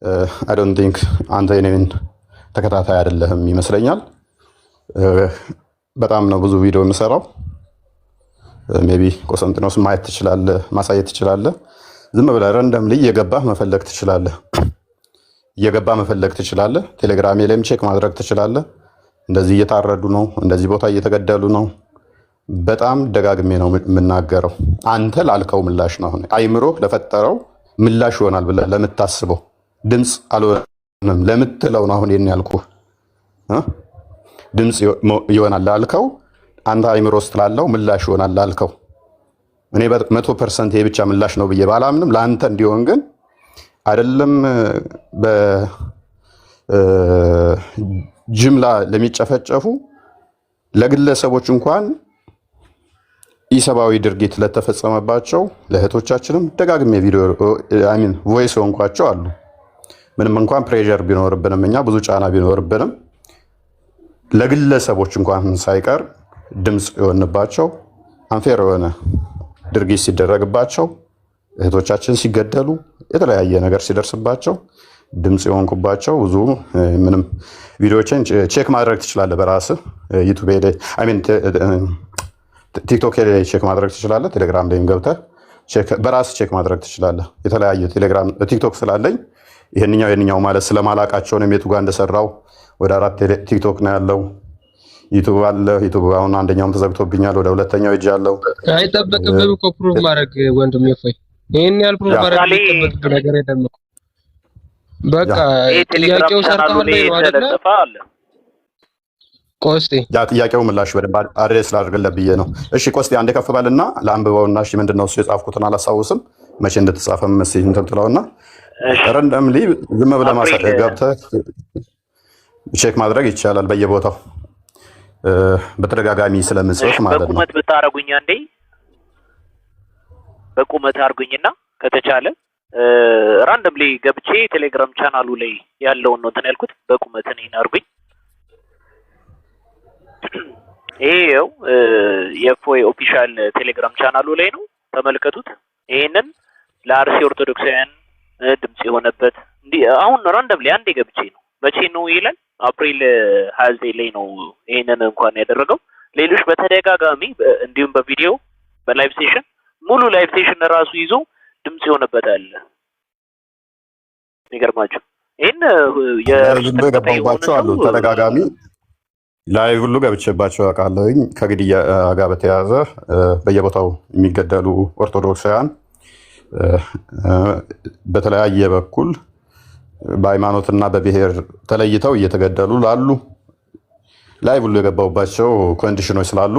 አይ ዶንት ቲንክ አንተ የኔን ተከታታይ አይደለህም ይመስለኛል። በጣም ነው ብዙ ቪዲዮ የምሰራው። ሜቢ ቆስጠንጢኖስ ማየት ትችላለህ፣ ማሳየት ትችላለህ። ዝም ብለህ ረንደምሊ እየገባህ መፈለግ ትችላለህ። ቴሌግራሜ ላይም ቼክ ማድረግ ትችላለህ። እንደዚህ እየታረዱ ነው፣ እንደዚህ ቦታ እየተገደሉ ነው። በጣም ደጋግሜ ነው የምናገረው። አንተ ላልከው ምላሽ ነው፣ አሁን አይምሮ ለፈጠረው ምላሽ ይሆናል ብለህ ለምታስበው ድምፅ አልሆንም ለምትለው ነው አሁን ያልኩህ። ድምፅ ይሆናል ላልከው አንተ አይምሮ ውስጥ ላለው ምላሽ ይሆናል ላልከው እኔ 100% ይሄ ብቻ ምላሽ ነው ብዬ ባላምንም ለአንተ እንዲሆን ግን አይደለም በጅምላ ለሚጨፈጨፉ ለግለሰቦች እንኳን ኢሰብአዊ ድርጊት ለተፈጸመባቸው ለእህቶቻችንም ደጋግሜ ቪዲዮ ቮይስ ሆንኳቸው አሉ። ምንም እንኳን ፕሬዠር ቢኖርብንም እኛ ብዙ ጫና ቢኖርብንም ለግለሰቦች እንኳን ሳይቀር ድምፅ የሆንባቸው አንፌር የሆነ ድርጊት ሲደረግባቸው እህቶቻችን ሲገደሉ የተለያየ ነገር ሲደርስባቸው ድምፅ የሆንኩባቸው ብዙ ምንም ቪዲዮዎችን ቼክ ማድረግ ትችላለህ በራስህ ዩቲዩብ ላይ ቲክቶክ ላይ ቼክ ማድረግ ትችላለህ። ቴሌግራም ላይም ገብተህ በራስህ ቼክ ማድረግ ትችላለህ። የተለያየ ቴሌግራም ቲክቶክ ስላለኝ ይሄንኛው ማለት ስለማላቃቸው ነው የቱ ጋር እንደሰራው ወደ 4 ቲክቶክ ነው ያለው። ዩቲዩብ አለ። ዩቲዩብ አሁን አንደኛውም ተዘግቶብኛል። ወደ ሁለተኛው ሂጅ ያለው አይጠበቅብህም እኮ ፕሩቭ ማድረግ ወንድሜ። እፎይ ይሄን ያህል ፕሩቭ ማድረግ የሚጠበቅብህ ነገር የለም እኮ። በቃ ጥያቄው ሰርተሃል ነው አይደል? ቆስጤ ያ ጥያቄው ምላሽ በደንብ አድሬስ ላድርግልህ ብዬ ነው። እሺ ቆስጤ አንዴ ከፍ በልና ለአንብበውና እሺ ምንድነው እሱ የጻፍኩትን አላስታውስም መቼ እንደተጻፈም መስይ እንትን ትለውና ረንደምሊ ዝም ብለህ ገብተህ ቼክ ማድረግ ይቻላል በየቦታው በተደጋጋሚ ስለምጽፍ ማለት ነው። በቁመት ብታረጉኝ አንዴ በቁመት አርጉኝና ከተቻለ ራንደምሊ ገብቼ ቴሌግራም ቻናሉ ላይ ያለውን ነው እንትን ያልኩት። በቁመት እኔን አርጉኝ። ይሄው የፎይ ኦፊሻል ቴሌግራም ቻናሉ ላይ ነው፣ ተመልከቱት። ይሄንን ለአርሲ ኦርቶዶክሳውያን ድምጽ የሆነበት እንዲህ አሁን ራንደምሊ አንዴ ገብቼ ነው። መቼ ነው ይላል? አፕሪል 29 ላይ ነው ይሄንን እንኳን ያደረገው። ሌሎች በተደጋጋሚ እንዲሁም በቪዲዮ በላይቭ ሴሽን ሙሉ ላይቭ ሴሽን ራሱ ይዞ ድምጽ የሆነበት አለ። ይገርማችሁ ይሄን የገባባቸው አሉ ተደጋጋሚ ላይቭ ሁሉ ገብቼባቸው አውቃለሁኝ። ከግድያ ጋር በተያያዘ በየቦታው የሚገደሉ ኦርቶዶክሳውያን በተለያየ በኩል በሃይማኖትና በብሔር ተለይተው እየተገደሉ ላሉ ላይቭ ሁሉ የገባሁባቸው ኮንዲሽኖች ስላሉ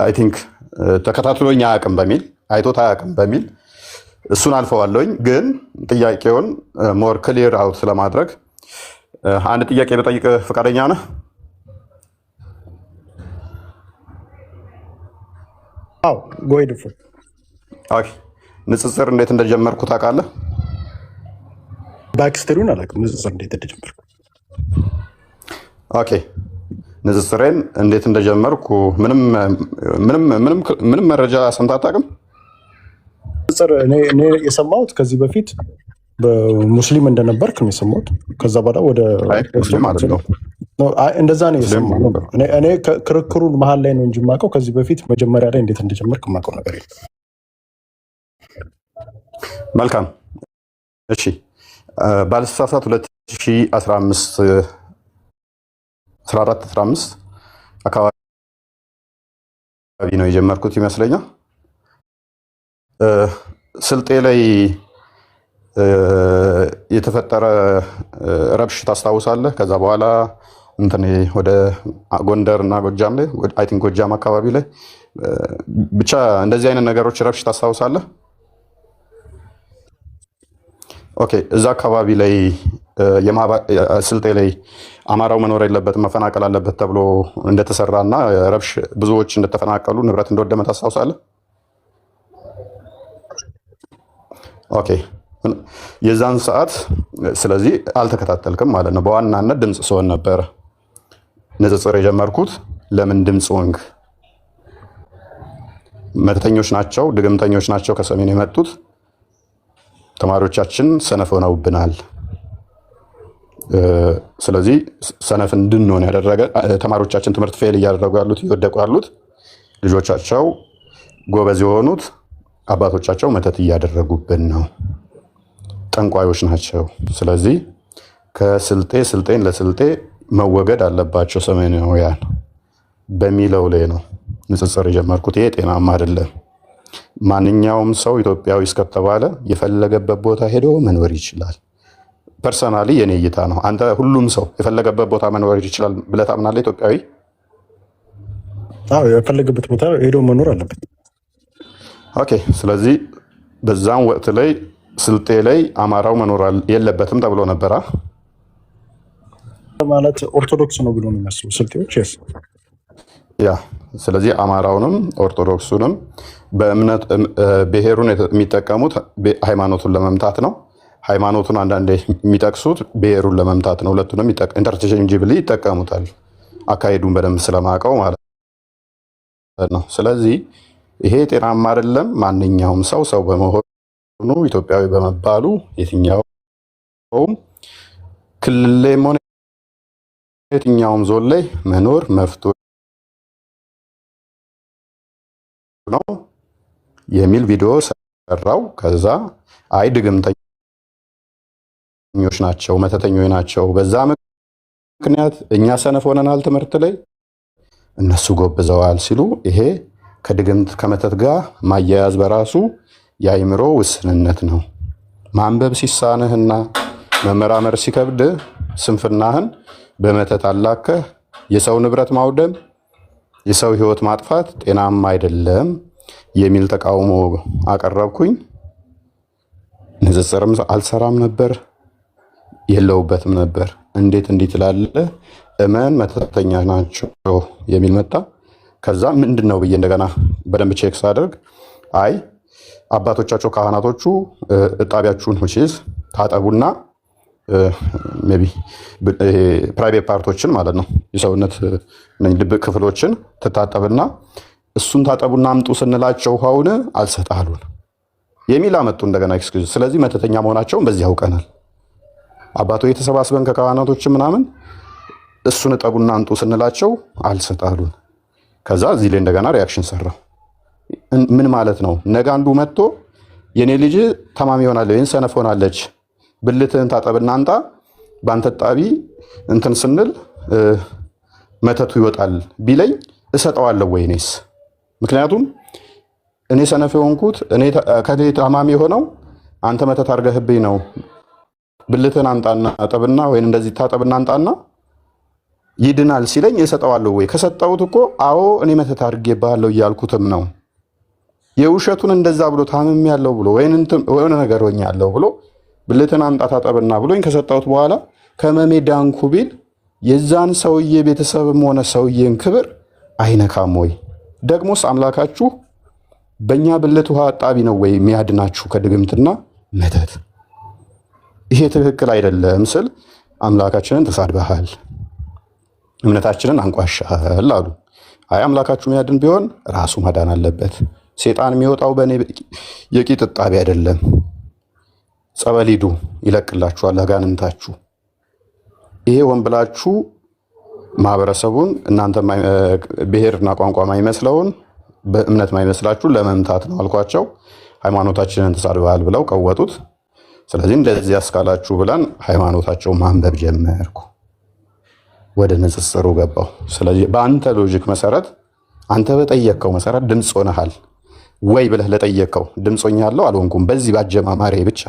አይ ቲንክ ተከታትሎኝ አያውቅም በሚል አይቶት አያውቅም በሚል እሱን አልፈዋለሁኝ። ግን ጥያቄውን ሞር ክሊር አውት ስለማድረግ አንድ ጥያቄ ልጠይቅ ፈቃደኛ ነህ? አዎ ጎይድ ፉ ኦኬ። ንጽጽር እንዴት እንደጀመርኩ ታውቃለህ? ባክስተሪውን አላውቅም። ንጽጽር እንዴት እንደጀመርኩ ኦኬ። ንጽጽሬን እንዴት እንደጀመርኩ ምንም መረጃ ሰምተህ አታውቅም? ንጽጽር እኔ የሰማሁት ከዚህ በፊት በሙስሊም እንደነበርክ ነው የሰማሁት። ከዛ በኋላ ወደ ሙስሊም ማለት ነው እንደዛ ነው የሰማሁት። እኔ ክርክሩን መሀል ላይ ነው እንጂ የማውቀው ከዚህ በፊት መጀመሪያ ላይ እንዴት እንደጀመርክ የማውቀው ነገር የለም። መልካም እሺ። ባልሳሳት 2015 አካባቢ ነው የጀመርኩት ይመስለኛል። ስልጤ ላይ የተፈጠረ ረብሽ ታስታውሳለህ? ከዛ በኋላ እንትን ወደ ጎንደር እና ጎጃም ላይ አይ ቲንክ ጎጃም አካባቢ ላይ ብቻ እንደዚህ አይነት ነገሮች ረብሽ ታስታውሳለህ? ኦኬ። እዛ አካባቢ ላይ ስልጤ ላይ አማራው መኖር የለበትም መፈናቀል አለበት ተብሎ እንደተሰራና ረብሽ ብዙዎች እንደተፈናቀሉ ንብረት እንደወደመ ታስታውሳለህ? ኦኬ። የዛን ሰዓት ስለዚህ አልተከታተልክም ማለት ነው። በዋናነት ድምፅ ስሆን ነበረ ንጽጽር የጀመርኩት። ለምን ድምፅ ሆንክ? መተተኞች ናቸው፣ ድግምተኞች ናቸው ከሰሜን የመጡት ተማሪዎቻችን ሰነፍ ሆነውብናል። ስለዚህ ሰነፍ እንድንሆን ያደረገ ተማሪዎቻችን ትምህርት ፌል እያደረጉ ያሉት እየወደቁ ያሉት ልጆቻቸው ጎበዝ የሆኑት አባቶቻቸው መተት እያደረጉብን ነው፣ ጠንቋዮች ናቸው። ስለዚህ ስልጤን ለስልጤ መወገድ አለባቸው ሰሜናውያን በሚለው ላይ ነው ንጽጽር የጀመርኩት። ይሄ ጤናማ አይደለም። ማንኛውም ሰው ኢትዮጵያዊ እስከተባለ የፈለገበት ቦታ ሄዶ መኖር ይችላል። ፐርሰናሊ የኔ እይታ ነው። አንተ ሁሉም ሰው የፈለገበት ቦታ መኖር ይችላል ብለህ ታምናለህ? ኢትዮጵያዊ የፈለገበት ቦታ ሄዶ መኖር አለበት። ኦኬ። ስለዚህ በዛም ወቅት ላይ ስልጤ ላይ አማራው መኖር የለበትም ተብሎ ነበራ ማለት ኦርቶዶክስ ነው ብሎ ነው የሚያስቡ ስልጤዎች። ያ ስለዚህ አማራውንም ኦርቶዶክሱንም በእምነት ብሔሩን የሚጠቀሙት ሃይማኖቱን ለመምታት ነው። ሃይማኖቱን አንዳንዴ የሚጠቅሱት ብሔሩን ለመምታት ነው። ሁለቱንም ኢንተርቼንጅብሊ ይጠቀሙታል። አካሄዱን በደንብ ስለማውቀው ማለት ነው። ስለዚህ ይሄ ጤናማ አይደለም። ማንኛውም ሰው በመሆኑ ኢትዮጵያዊ በመባሉ የትኛውም ክልል ላይም ሆነ የትኛውም ዞን ላይ መኖር መፍቶ ነው የሚል ቪዲዮ ሰራው። ከዛ አይ ድግምተኞች ናቸው፣ መተተኞች ናቸው፣ በዛ ምክንያት እኛ ሰነፍ ሆነናል ትምህርት ላይ እነሱ ጎብዘዋል ሲሉ ይሄ ከድግምት ከመተት ጋር ማያያዝ በራሱ የአይምሮ ውስንነት ነው። ማንበብ ሲሳንህና መመራመር ሲከብድ ስንፍናህን በመተት አላከህ የሰው ንብረት ማውደም፣ የሰው ሕይወት ማጥፋት ጤናማ አይደለም የሚል ተቃውሞ አቀረብኩኝ። ንጽጽርም አልሰራም ነበር፣ የለውበትም ነበር። እንዴት እንዲህ ትላለህ? እመን መተተኛ ናቸው የሚል መጣ። ከዛ ምንድን ነው ብዬ እንደገና በደንብ ቼክ ሳደርግ አይ አባቶቻቸው ካህናቶቹ እጣቢያችሁን ውጪዝ ታጠቡና ሜይ ቢ ፕራይቬት ፓርቶችን ማለት ነው የሰውነት ድብቅ ክፍሎችን ትታጠብና እሱን ታጠቡና አምጡ ስንላቸው ውሃውን አልሰጣሉን የሚል አመጡ እንደገና ኤክስኪውዝ። ስለዚህ መተተኛ መሆናቸውን በዚህ ያውቀናል። አባቶ የተሰባስበን ከካህናቶች ምናምን እሱን እጠቡና አምጡ ስንላቸው አልሰጣሉን። ከዛ እዚህ ላይ እንደገና ሪያክሽን ሰራው። ምን ማለት ነው? ነገ አንዱ መጥቶ የኔ ልጅ ተማሚ ሆናለች ወይም ሰነፍ ሆናለች ብልትህን ታጠብና አንጣ በአንተ ጣቢ እንትን ስንል መተቱ ይወጣል ቢለኝ እሰጠዋለሁ ወይ እኔስ? ምክንያቱም እኔ ሰነፍ የሆንኩት እኔ ከኔ ታማሚ የሆነው አንተ መተት አድርገህብኝ ነው። ብልትህን አንጣና አጠብና ወይም እንደዚህ ታጠብና አንጣና ይድናል ሲለኝ እሰጠዋለሁ ወይ? ከሰጠሁት እኮ አዎ እኔ መተት አድርጌብሃለሁ እያልኩትም ነው። የውሸቱን እንደዛ ብሎ ታምም ያለው ብሎ ወይም የሆነ ነገር ሆኛለሁ ብሎ ብልትን አንጣ ታጠብና ብሎኝ ከሰጠሁት በኋላ ከመሜ ዳንኩ ቢል የዛን ሰውዬ ቤተሰብም ሆነ ሰውዬን ክብር አይነካም ወይ? ደግሞስ አምላካችሁ በእኛ ብልት ውሃ አጣቢ ነው ወይ የሚያድናችሁ ከድግምትና መተት? ይሄ ትክክል አይደለም ስል አምላካችንን ተሳድበሃል፣ እምነታችንን አንቋሻል አሉ። አይ አምላካችሁ የሚያድን ቢሆን ራሱ ማዳን አለበት። ሴጣን የሚወጣው በእኔ የቂጥ እጣቢ አይደለም። ጸበል ሂዱ ይለቅላችኋል አጋንንታችሁ። ይሄ ወንብላችሁ ማህበረሰቡን እናንተ ብሔርና ቋንቋ ማይመስለውን በእምነት ማይመስላችሁ ለመምታት ነው አልኳቸው። ሃይማኖታችንን ተሳድበሃል ብለው ቀወጡት። ስለዚህ እንደዚህ ያስካላችሁ ብለን ሃይማኖታቸው ማንበብ ጀመርኩ። ወደ ንጽጽሩ ገባው። ስለዚህ በአንተ ሎጂክ መሰረት አንተ በጠየቅከው መሰረት ድምፅ ሆነሃል ወይ ብለህ ለጠየቅከው ድምፅ ሆኛለሁ አልሆንኩም። በዚህ ባጀማማሬ ብቻ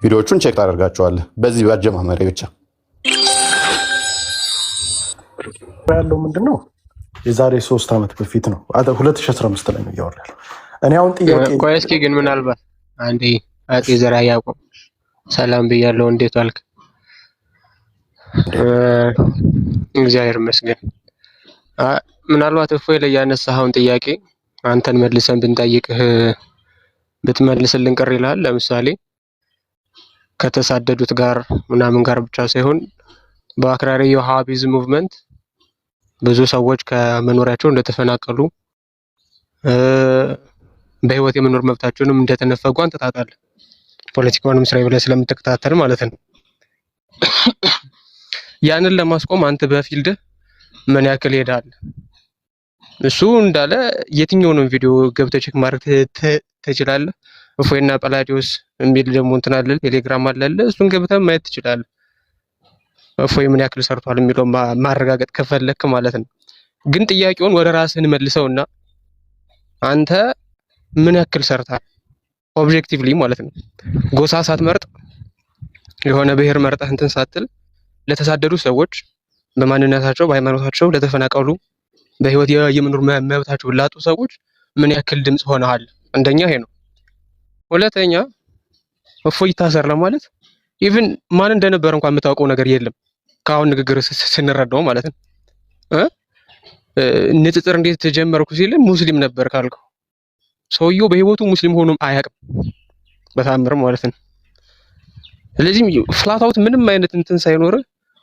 ቪዲዮዎቹን ቼክ ታደርጋቸዋለህ። በዚህ ባጀማማሬ ብቻ ያለው ምንድነው? የዛሬ 3 ዓመት በፊት ነው 2015 ላይ ነው እያወራሁ። እኔ አሁን ጥያቄ ቆይ እስኪ ግን ምናልባት አንዴ አጤ ዘርዓ ያዕቆብ ሰላም ብያለሁ። እንዴት ዋልክ? እግዚአብሔር ይመስገን። ምናልባት እፎይ ላይ ያነሳኸውን ጥያቄ አንተን መልሰን ብንጠይቅህ ብትመልስልን ቅር ይላል። ለምሳሌ ከተሳደዱት ጋር ምናምን ጋር ብቻ ሳይሆን በአክራሪ የውሃቢዝም ሙቭመንት ብዙ ሰዎች ከመኖሪያቸው እንደተፈናቀሉ በህይወት የመኖር መብታቸውንም እንደተነፈጉ አንተ ታውቃለህ። ፖለቲካውንም ስራዬ ብለህ ስለምትከታተል ማለት ነው። ያንን ለማስቆም አንተ በፊልድ ምን ያክል ሄዳል? እሱ እንዳለ የትኛውንም ቪዲዮ ገብተህ ቼክ ማድረግ ትችላለህ። እፎይና ጳላዲዮስ የሚል ደግሞ እንትን አለ ቴሌግራም አለ፣ እሱን ገብተህ ማየት ትችላለህ። እፎይ ምን ያክል ሰርቷል የሚለው ማረጋገጥ ከፈለክ ማለት ነው። ግን ጥያቄውን ወደ ራስህን መልሰውና አንተ ምን ያክል ሰርታል ኦብጀክቲቭሊ ማለት ነው። ጎሳ ሳትመርጥ የሆነ ብሔር መርጠህ እንትን ሳትል ለተሳደዱ ሰዎች በማንነታቸው በሃይማኖታቸው ለተፈናቀሉ በህይወት የመኖር መብታቸው ላጡ ሰዎች ምን ያክል ድምጽ ሆነሃል? አንደኛ ይሄ ነው። ሁለተኛ እፎይ ይታሰር ለማለት ኢቭን ማን እንደነበረ እንኳን የምታውቀው ነገር የለም። ከአሁን ንግግር ስንረዳው ማለት ነው። ንጽጽር እንዴት ተጀመርኩ ሲል ሙስሊም ነበር ካልከው ሰውየው በህይወቱ ሙስሊም ሆኖም አያውቅም በታምር ማለት ነው። ስለዚህ ፍላት አውት ምንም አይነት እንትን ሳይኖር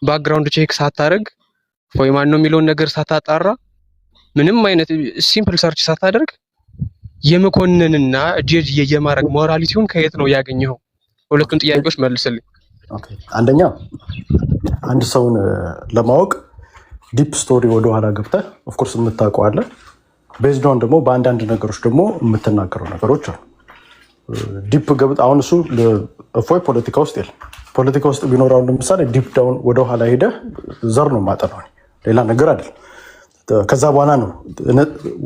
ባክግራውንድ ቼክ ሳታደርግ ወይ ማን ነው የሚለውን ነገር ሳታጣራ ምንም አይነት ሲምፕል ሰርች ሳታደርግ የመኮንንና ጀጅ የማረግ ሞራሊቲውን ከየት ነው ያገኘው? ሁለቱን ጥያቄዎች መልስልኝ። ኦኬ፣ አንደኛ አንድ ሰውን ለማወቅ ዲፕ ስቶሪ ወደ ኋላ ገብተህ ኦፍ ኮርስ የምታውቀው አለ። ቤዝድ ኦን ደግሞ በአንዳንድ ነገሮች ደግሞ የምትናገረው ነገሮች አሉ። ዲፕ ገብተህ አሁን እሱ እፎይ ፖለቲካ ውስጥ የለም። ፖለቲካ ውስጥ ቢኖረው ለምሳሌ ዲፕ ዳውን ወደ ኋላ ሄደህ ዘር ነው ማጠናው፣ ሌላ ነገር አይደለም። ከዛ በኋላ ነው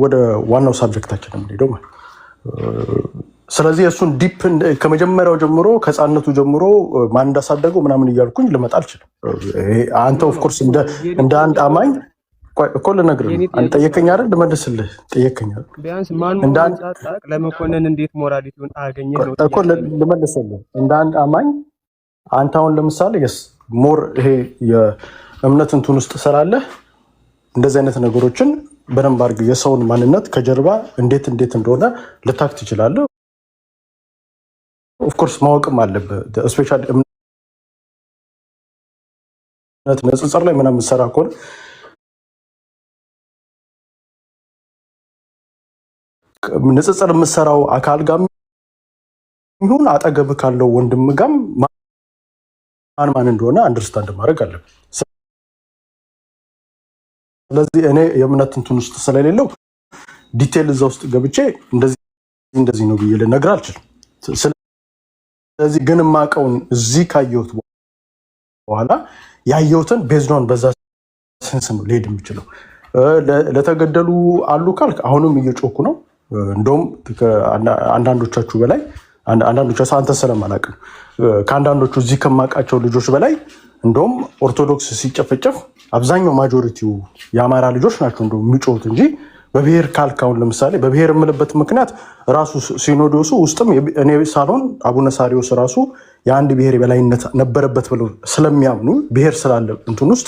ወደ ዋናው ሳብጀክታችን የምንሄደው ማለት። ስለዚህ እሱን ዲፕ ከመጀመሪያው ጀምሮ ከህፃነቱ ጀምሮ ማን እንዳሳደገው ምናምን እያልኩኝ ልመጣ አልችልም። አንተ ኦፍኮርስ እንደ አንድ አማኝ እኮ ልነግርህ ነው። አንተ ጠየቀኝ አይደል? ልመልስልህ ጠየቀኝ አይደል? ቢያንስ ማን ለመኮንን እንዴት ሞራሊቲውን አገኘህ ነው እኮ ልመልስልህ። እንደ አንድ አማኝ አንተ አሁን ለምሳሌ ሞር ይሄ የእምነት እንትን ውስጥ ስላለህ እንደዚህ አይነት ነገሮችን በደንብ አድርገህ የሰውን ማንነት ከጀርባ እንዴት እንደሆነ ልታክ ትችላለህ። ኦፍኮርስ ማወቅም አለብህ። ስፔሻሊ እምነት ንጽጽር ላይ ምናምን የምትሰራ ከሆነ ንጽጽር የምትሰራው አካል ጋር ይሁን አጠገብህ ካለው ወንድም ጋር ማን እንደሆነ አንደርስታንድ ማድረግ አለብህ። ስለዚህ እኔ የእምነት እንትን ውስጥ ስለሌለው ዲቴል እዛ ውስጥ ገብቼ እንደዚህ ነው ብዬ ልነግርህ አልችልም። ስለዚህ ግን የማውቀውን እዚህ ካየሁት በኋላ ያየሁትን ቤዝዶን በዛ ሴንስ ነው ሊሄድ የሚችለው። ለተገደሉ አሉ ካልክ አሁንም እየጮኩ ነው። እንደውም አንዳንዶቻችሁ በላይ አንዳንዶቻችሁ አንተ ስለማላውቅ ነው ከአንዳንዶቹ እዚህ ከማውቃቸው ልጆች በላይ እንደውም ኦርቶዶክስ ሲጨፈጨፍ አብዛኛው ማጆሪቲው የአማራ ልጆች ናቸው እንደውም የሚጮሁት እንጂ በብሔር ካልክ አሁን ለምሳሌ በብሔር የምልበት ምክንያት ራሱ ሲኖዶሱ ውስጥም እኔ ሳልሆን አቡነ ሳሪዎስ ራሱ የአንድ ብሔር የበላይነት ነበረበት ብለው ስለሚያምኑ ብሔር ስላለ እንትን ውስጥ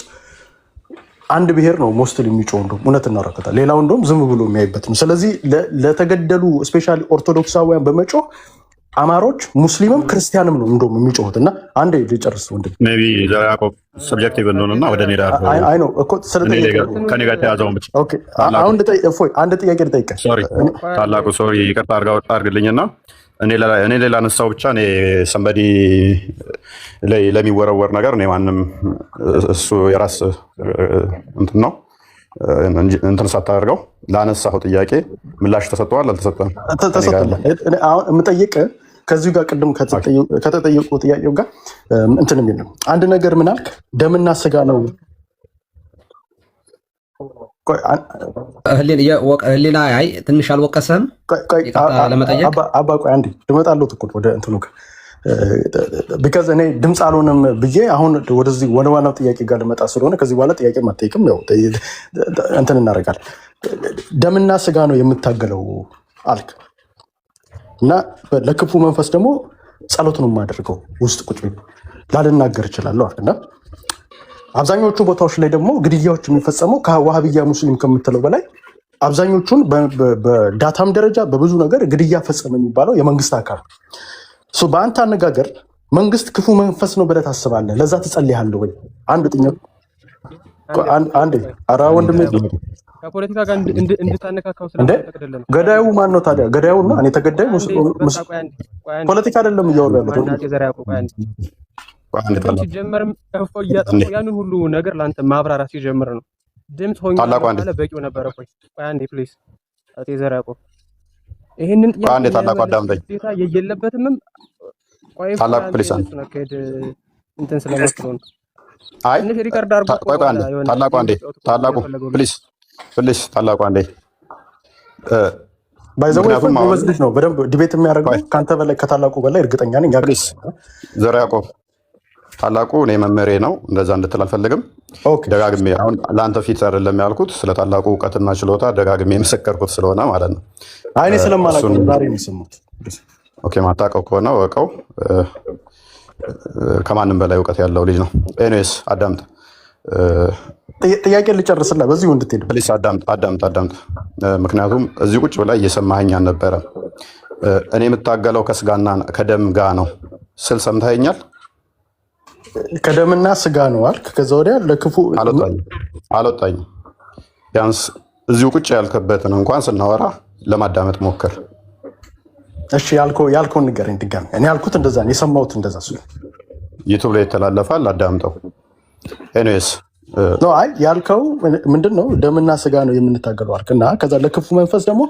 አንድ ብሔር ነው ሞስትል የሚጮህ እንደውም እውነት እናረከታል። ሌላው እንደውም ዝም ብሎ የሚያይበት ነው። ስለዚህ ለተገደሉ ስፔሻሊ ኦርቶዶክሳውያን በመጮህ አማሮች ሙስሊምም ክርስቲያንም ነው እንደውም የሚጮሁት። እና አንዴ ልጨርስ ወንድም ሜይ ቢ ያዕቆብ ሰብጀክቲቭ እንደሆነና ወደ ኔዳ አይ ነው እኮ ከኔ ጋር ተያዘውን ብቻ ኦኬ። አሁን አንድ ጥያቄ ልጠይቅህ። ሶሪ ታላቁ ሶሪ ይቅርታ አድርግልኝና እኔ ሌላ ነሳው ብቻ እኔ ሰንበዲ ላይ ለሚወረወር ነገር እኔ ማንም እሱ የራስ እንትን ነው እንትን ሳታደርገው ላነሳው ጥያቄ ምላሽ ተሰጥቷል አልተሰጠም? ተሰጥቷል። አሁን የምጠይቅህ ከዚሁ ጋር ቅድም ከተጠየቁ ጥያቄው ጋር እንትን የሚል ነው። አንድ ነገር ምን አልክ? ደምና ስጋ ነው። ህሊና አይ ትንሽ አልወቀሰህም? አባ ቆይ አንዴ ልመጣለሁ እኮ ወደ እንትኑ ቢካዝ እኔ ድምፅ አልሆነም ብዬ አሁን ወደዚህ ወደ ዋናው ጥያቄ ጋር ልመጣ ስለሆነ ከዚህ በኋላ ጥያቄ ማጠይቅም ያው እንትን እናደርጋለን። ደምና ስጋ ነው የምታገለው አልክ እና ለክፉ መንፈስ ደግሞ ጸሎት ነው የማደርገው ውስጥ ቁጭ ላልናገር እችላለሁ አልክና አብዛኞቹ ቦታዎች ላይ ደግሞ ግድያዎች የሚፈጸመው ከዋሃብያ ሙስሊም ከምትለው በላይ አብዛኞቹን በዳታም ደረጃ በብዙ ነገር ግድያ ፈጸመ የሚባለው የመንግስት አካል በአንተ አነጋገር መንግስት ክፉ መንፈስ ነው ብለህ ታስባለህ? ለዛ ትጸልያለህ ወይ? አንድ ጥያቄ አንዴ ኧረ ወንድሜ ከፖለቲካ ጋር እንድታነካካው ስለማይፈቅድልን ነው። ገዳዩ ማን ነው ታዲያ? ገዳዩና እኔ ተገዳይ ፖለቲካ አይደለም እያወራ ያለው። ሲጀመርም እፎይ እያጠፋው ያንን ሁሉ ነገር ለአንተ ማብራራት ሲጀምር ነው ድምፅ ሆኜ ካለ በቂው ነበረ። ቆይ አንዴ ፕሊዝ አጤ ዘርዓ ያዕቆብ ይሄንን አንዴ ታላቁ አዳምጠኝ የለበትም። ቆይ ታላቁ ፕሊዝ እንትን ስለመስሎ ነው። አይ ታላቁ አንዴ ታላቁ ፕሊዝ ታላቁ አንዴ ባይዘው ወይስ ነው በደንብ ዲቤት የሚያደርገው ካንተ በላይ ከታላቁ በላይ እርግጠኛ ነኝ። ፕሊዝ ዘርዓ ያዕቆብ ታላቁ እኔ መመሬ ነው። እንደዛ እንድትል አልፈልግም። ደጋግሜ አሁን ለአንተ ፊት አይደለም ያልኩት፣ ስለ ታላቁ እውቀትና ችሎታ ደጋግሜ የመሰከርኩት ስለሆነ ማለት ነው። አይኔ ስለማላውቀው ዛሬ ነው የሰማሁት። ኦኬ ማታውቀው ከሆነ ወቀው። ከማንም በላይ እውቀት ያለው ልጅ ነው። ኤኒዌይስ አዳምጥ፣ ጥያቄ ልጨርስልህ በዚሁ እንድትሄድ ፕሊስ። አዳምጥ። ምክንያቱም እዚህ ቁጭ ብላ እየሰማኸኝ አልነበረ። እኔ የምታገለው ከስጋና ከደም ጋር ነው ስል ሰምተኸኛል። ከደምና ስጋ ነው አልክ። ከዛ ወዲያ ለክፉ አልወጣኝም። ቢያንስ እዚሁ ቁጭ ያልክበትን እንኳን ስናወራ ለማዳመጥ ሞክር። እሺ ያልከውን ንገረኝ ድጋሚ። እኔ ያልኩት እንደዛ ነው የሰማሁት፣ እንደዛ ነው። ዩቲዩብ ላይ ይተላለፋል፣ አዳምጠው። ኤኒዌይስ አይ ያልከው ምንድነው? ደምና ስጋ ነው የምንታገለው አልክ እና ከዛ ለክፉ መንፈስ ደግሞ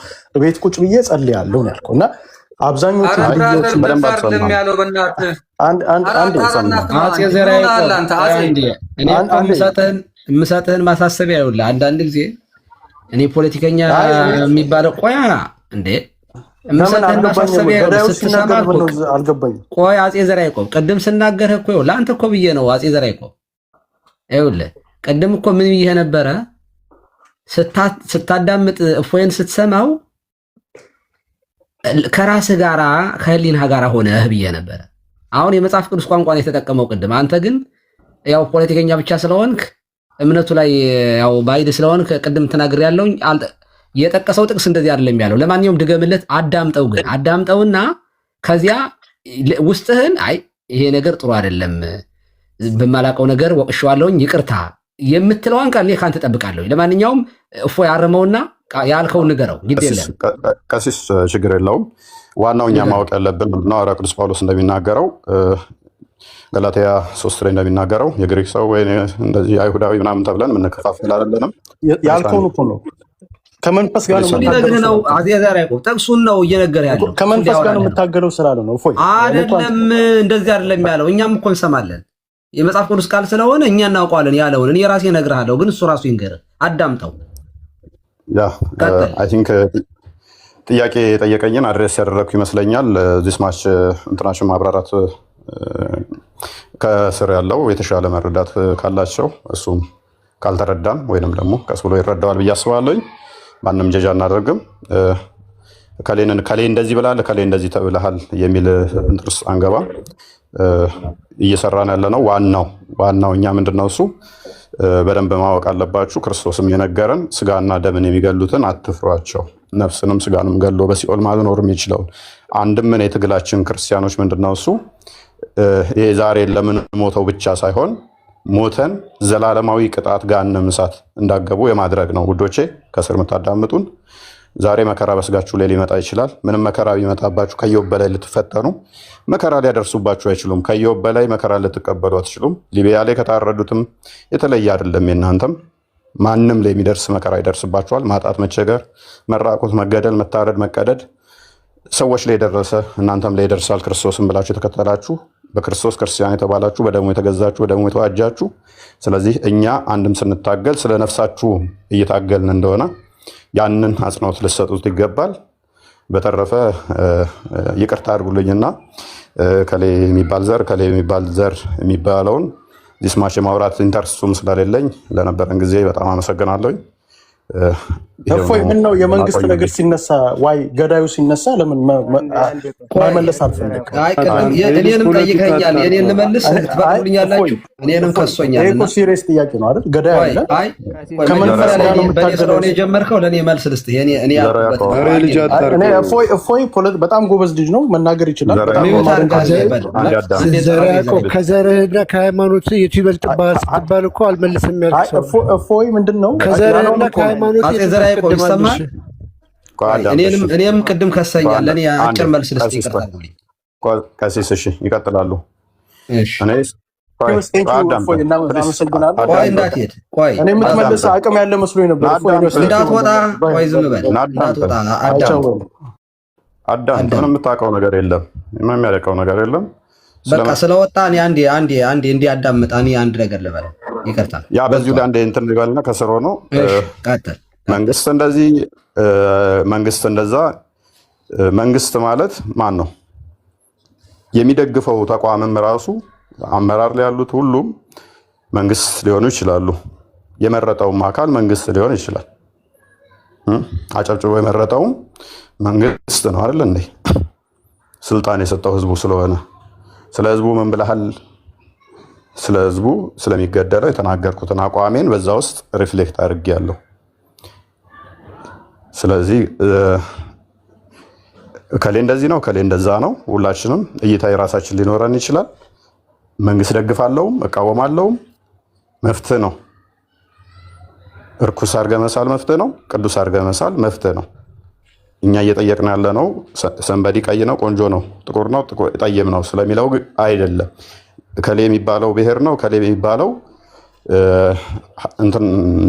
ቤት ቁጭ ብዬ ጸልያለሁ ነው ያልከው። እና አብዛኞቹ ቪዲዮዎች በደንብ አልሰማም። አጼ ዘርዓ ያዕቆብ እኔ የምሰጥህን ማሳሰቢያ ይኸውልህ። አንዳንድ ጊዜ እኔ ፖለቲከኛ የሚባለው ቆያ እንዴ የምሰጥህን ማሳሰቢያ ስትሰማ አልገባኝም። ቆይ አጼ ዘርዓ ያዕቆብ ቅድም ስናገርህ እኮ ለአንተ እኮ ብዬ ነው። አጼ ዘርዓ ያዕቆብ ይኸውልህ ቅድም እኮ ምን ብዬህ ነበረ? ስታዳምጥ እፎይን ስትሰማው ከራስህ ጋራ ከህሊናህ ጋራ ሆነህ ብዬህ ነበረ። አሁን የመጽሐፍ ቅዱስ ቋንቋን የተጠቀመው ቅድም። አንተ ግን ያው ፖለቲከኛ ብቻ ስለሆንክ እምነቱ ላይ ያው ባይድ ስለሆንክ ቅድም ተናግሬ ያለውኝ የጠቀሰው ጥቅስ እንደዚህ አይደለም ያለው። ለማንኛውም ድገምለት፣ አዳምጠው። ግን አዳምጠውና ከዚያ ውስጥህን አይ ይሄ ነገር ጥሩ አይደለም፣ በማላውቀው ነገር ወቅሼዋለሁኝ ይቅርታ የምትለዋን ቃል እኔ ካንተ እጠብቃለሁ። ለማንኛውም እፎይ አርመውና ያልከውን ንገረው። ግድ የለም ቀሲስ፣ ችግር የለውም። ዋናው እኛ ማወቅ ያለብን ምንድነው? ሐዋርያው ቅዱስ ጳውሎስ እንደሚናገረው ገላትያ 3 ላይ እንደሚናገረው የግሪክ ሰው ወይ እንደዚህ አይሁዳዊ ምናምን ተብለን የምንከፋፈል አይደለንም። ያልከውን እኮ ነው ከመንፈስ ጋር ነው አጼ ዘርዓ ያዕቆብ ጠቅሱን ነው እየነገረ ያለው። ከመንፈስ ጋር ነው የምታገለው ስላለ ነው። እፎይ አይደለም እንደዚህ አይደለም ያለው። እኛም እኮ እንሰማለን የመጽሐፍ ቅዱስ ቃል ስለሆነ እኛ እናውቀዋለን ያለውን። እኔ ራሴ እነግርሃለሁ፣ ግን እሱ ራሱ ይንገርህ። አዳምጠው። ያ አይ ቲንክ ጥያቄ የጠየቀኝን አድሬስ ያደረግኩ ይመስለኛል። ዚስ ማች እንትናችን ማብራራት ከስር ያለው የተሻለ መረዳት ካላቸው እሱም ካልተረዳም ወይንም ደግሞ ቀስ ብሎ ይረዳዋል ብዬ አስባለሁ። ማንም ጀጃ አናደርግም። ከሌ እንደዚህ ብላል፣ ከሌ እንደዚህ ተብለሃል የሚል እንትርስ አንገባ። እየሰራን ያለ ነው። ዋናው እኛ ምንድነው እሱ በደንብ ማወቅ አለባችሁ። ክርስቶስም የነገረን ስጋና ደምን የሚገሉትን አትፍሯቸው፣ ነፍስንም ስጋንም ገሎ በሲኦል ማኖር የሚችለውን አንድም ምን የትግላችን ክርስቲያኖች ምንድነው እሱ ይሄ ዛሬ ለምን ሞተው ብቻ ሳይሆን ሞተን ዘላለማዊ ቅጣት ገሃነመ እሳት እንዳገቡ የማድረግ ነው። ውዶቼ ከስር የምታዳምጡን ዛሬ መከራ በስጋችሁ ላይ ሊመጣ ይችላል። ምንም መከራ ቢመጣባችሁ ከኢዮብ በላይ ልትፈተኑ መከራ ሊያደርሱባችሁ አይችሉም። ከኢዮብ በላይ መከራ ልትቀበሉ አትችሉም። ሊቢያ ላይ ከታረዱትም የተለየ አይደለም። የእናንተም ማንም ላይ የሚደርስ መከራ ይደርስባችኋል። ማጣት፣ መቸገር፣ መራቆት፣ መገደል፣ መታረድ፣ መቀደድ ሰዎች ላይ የደረሰ እናንተም ላይ ይደርሳል። ክርስቶስን ብላችሁ የተከተላችሁ በክርስቶስ ክርስቲያን የተባላችሁ በደሙ የተገዛችሁ በደሙ የተዋጃችሁ። ስለዚህ እኛ አንድም ስንታገል ስለ ነፍሳችሁ እየታገልን እንደሆነ ያንን አጽንኦት ልሰጡት ይገባል። በተረፈ ይቅርታ አድርጉልኝና ከሌ የሚባል ዘር የሚባለውን ዲስማሽ ማውራት ኢንተርስቱም ስለሌለኝ ለነበረን ጊዜ በጣም አመሰግናለሁ። እፎይ ምን ነው የመንግስት ነገር ሲነሳ ዋይ ገዳዩ ሲነሳ ለምን መመለስ አልፈለግም? እኔንም ጠይቀኛል። እኔን ልመልስ ትፈቅዱልኛላችሁ? እኔንም ከሶኛል። እኮ ሲሪየስ ጥያቄ ነው አይደል? ገዳዩ አለ ከመንፈስ ጋር ነው የምታገለው። የጀመርከው ለእኔ መልስ ልስጥህ። እኔ እፎይ በጣም ጎበዝ ልጅ ነው፣ መናገር ይችላል። ከዘርህና ከሃይማኖት የቱ ይበልጥብሃል ስትባል እኮ አልመልስም ያልክ ሰው እፎይ ምንድን ነው ከዘርህና ከሃይማኖት ይሰማል። እኔም ቅድም ከሰኛል። ለእኔ አጭር መልስ ልስጥ። ይቀጥላሉ ቀሲስ። እሺ ይቀጥላሉ። ቆይ እንዳትሄድ፣ ቆይ እኔ የምትመልስ አቅም ያለ መስሎኝ ነበር። እንዳትወጣ፣ ቆይ ዝም በል እንዳትወጣ። አዳም ምንም የምታውቀው ነገር የለም፣ ምንም የሚያደቀው ነገር የለም። በቃ ስለወጣ እኔ አንዴ እንዲያዳምጥ እኔ አንድ ነገር ልበል። ይቅርታ ያ በዚሁ ላይ አንዴ እንትን ልበልና ከስሮ ነው ቀጥል። መንግስት እንደዚህ መንግስት እንደዛ መንግስት ማለት ማን ነው? የሚደግፈው ተቋምም ራሱ አመራር ላይ ያሉት ሁሉም መንግስት ሊሆኑ ይችላሉ። የመረጠውም አካል መንግስት ሊሆን ይችላል። አጨብጭቦ የመረጠውም መንግስት ነው አይደል እንዴ? ስልጣን የሰጠው ህዝቡ ስለሆነ ስለ ህዝቡ ምን ብለሃል? ስለ ህዝቡ ስለሚገደለው የተናገርኩትን አቋሜን በዛ ውስጥ ሪፍሌክት አድርጌያለሁ። ስለዚህ ከሌ እንደዚህ ነው ከሌ እንደዛ ነው። ሁላችንም እይታ የራሳችን ሊኖረን ይችላል። መንግስት ደግፋለሁም እቃወማለሁም መፍትህ ነው። እርኩስ አድርገህ መሳል መፍትህ ነው። ቅዱስ አድርገህ መሳል መፍትህ ነው። እኛ እየጠየቅን ያለ ነው ሰንበዲ ቀይ ነው ቆንጆ ነው ጥቁር ነው ጠይም ነው ስለሚለው አይደለም። ከሌ የሚባለው ብሔር ነው ከሌ የሚባለው እንትን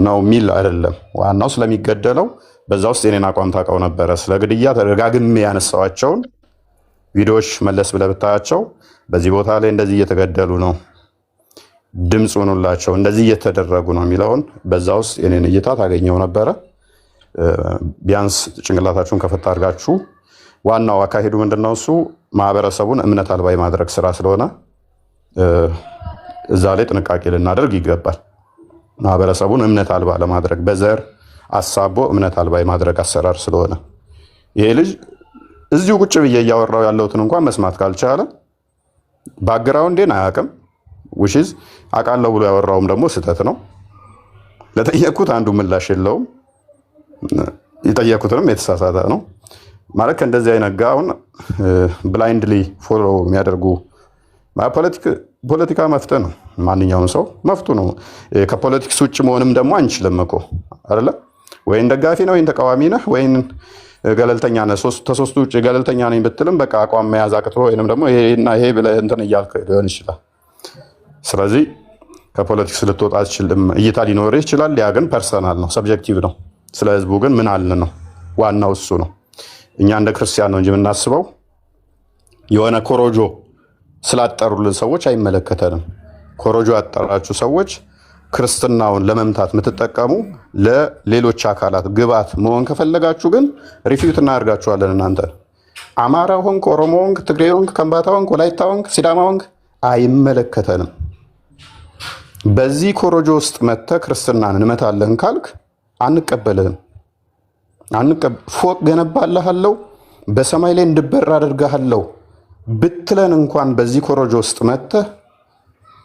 ነው የሚል አይደለም። ዋናው ስለሚገደለው በዛ ውስጥ የኔን አቋም ታውቀው ነበረ። ስለ ግድያ ተደጋግሜ ያነሳዋቸውን ቪዲዮዎች መለስ ብለህ ብታያቸው በዚህ ቦታ ላይ እንደዚህ እየተገደሉ ነው፣ ድምፅ ሆኑላቸው፣ እንደዚህ እየተደረጉ ነው የሚለውን በዛ ውስጥ የኔን እይታ ታገኘው ነበረ። ቢያንስ ጭንቅላታችሁን ከፈታ አድርጋችሁ ዋናው አካሄዱ ምንድነው? እሱ ማህበረሰቡን እምነት አልባ የማድረግ ስራ ስለሆነ እዛ ላይ ጥንቃቄ ልናደርግ ይገባል። ማህበረሰቡን እምነት አልባ ለማድረግ በዘር አሳቦ እምነት አልባ የማድረግ አሰራር ስለሆነ ይሄ ልጅ እዚሁ ቁጭ ብዬ እያወራው ያለሁትን እንኳን መስማት ካልቻለ ባክግራውንዴን አያውቅም። ውሽዝ አውቃለሁ ብሎ ያወራውም ደግሞ ስህተት ነው። ለጠየቅኩት አንዱ ምላሽ የለውም። የጠየቅኩትንም የተሳሳተ ነው ማለት። ከእንደዚህ አይነት ጋር አሁን ብላይንድሊ ፎሎ የሚያደርጉ ፖለቲካ መፍትሄ ነው። ማንኛውም ሰው መፍቱ ነው። ከፖለቲክስ ውጭ መሆንም ደግሞ አንችልም እኮ አይደለ? ወይን ደጋፊ ነው ወይን ተቃዋሚ ነህ ወይን ገለልተኛ ነህ። ተሶስቱ ውጭ ገለልተኛ ነኝ ብትልም በቃ አቋም መያዝ አቅቶ ወይንም ደግሞ ይሄና ይሄ ብለህ እንትን እያልክ ሊሆን ይችላል። ስለዚህ ከፖለቲክስ ልትወጣ አትችልም። እይታ ሊኖርህ ይችላል። ያ ግን ፐርሰናል ነው፣ ሰብጀክቲቭ ነው። ስለ ህዝቡ ግን ምን አልን ነው ዋናው እሱ ነው። እኛ እንደ ክርስቲያን ነው እንጂ የምናስበው የሆነ ኮሮጆ ስላጠሩልን ሰዎች አይመለከተንም። ኮሮጆ ያጠራችሁ ሰዎች ክርስትናውን ለመምታት የምትጠቀሙ ለሌሎች አካላት ግብዓት መሆን ከፈለጋችሁ ግን ሪፊዩት እናደርጋችኋለን። እናንተ አማራ ሆንክ፣ ኦሮሞ ሆንክ፣ ትግሬ ሆንክ፣ ከምባታ ሆንክ፣ ወላይታ ሆንክ፣ ሲዳማ ሆንክ አይመለከተንም። በዚህ ኮሮጆ ውስጥ መጥተህ ክርስትናን እንመታለን ካልክ አንቀበልህም። ፎቅ ገነባልሃለሁ፣ በሰማይ ላይ እንድበር አደርግሃለሁ ብትለን እንኳን በዚህ ኮሮጆ ውስጥ መጥተህ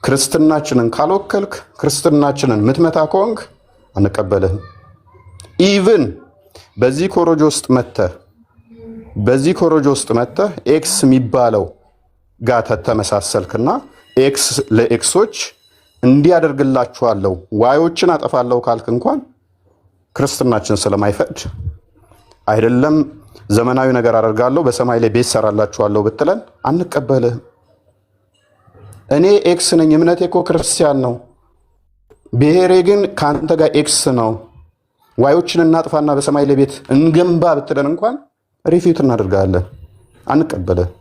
ክርስትናችንን ካልወከልክ ክርስትናችንን ምትመታ ከሆንክ አንቀበልህም። ኢቭን በዚህ ኮሮጆ ውስጥ መጥተህ ኤክስ የሚባለው ጋር ተመሳሰልክና ኤክስ ለኤክሶች እንዲያደርግላችኋለሁ ዋዮችን አጠፋለሁ ካልክ እንኳን ክርስትናችን ስለማይፈቅድ አይደለም ዘመናዊ ነገር አደርጋለሁ በሰማይ ላይ ቤት ሰራላችኋለሁ ብትለን አንቀበልህም። እኔ ኤክስ ነኝ፣ እምነቴ እኮ ክርስቲያን ነው፣ ብሔሬ ግን ከአንተ ጋር ኤክስ ነው፣ ዋዮችን እናጥፋና በሰማይ ላይ ቤት እንገንባ ብትለን እንኳን ሪፊዩት እናደርጋለን፣ አንቀበልህም።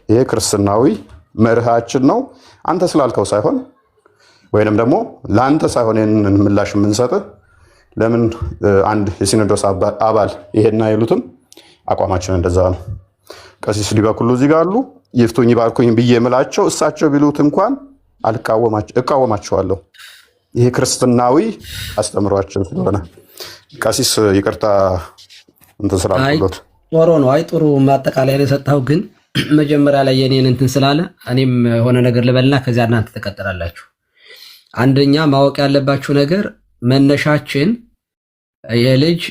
ይሄ ክርስትናዊ መርሃችን ነው። አንተ ስላልከው ሳይሆን ወይንም ደግሞ ለአንተ ሳይሆን ይህንን ምላሽ የምንሰጥህ ለምን አንድ የሲኖዶስ አባል ይሄን አይሉትም? አቋማችን እንደዛ ነው። ቀሲስ ሊበኩሉ እዚህ ጋር አሉ። ይፍቱኝ ባርኩኝ ብዬ የምላቸው እሳቸው ቢሉት እንኳን እቃወማቸዋለሁ። ይሄ ክርስትናዊ አስተምሯችን ስለሆነ ቀሲስ ይቅርታ እንትን አይ ስላልኩሎት ጦሮ ነው። አይ ጥሩ ማጠቃለያ ነው የሰጠው። ግን መጀመሪያ ላይ የኔን እንትን ስላለ እኔም የሆነ ነገር ልበልና ከዚያ እናንተ ተቀጥላላችሁ። አንደኛ ማወቅ ያለባችሁ ነገር መነሻችን ይሄ ልጅ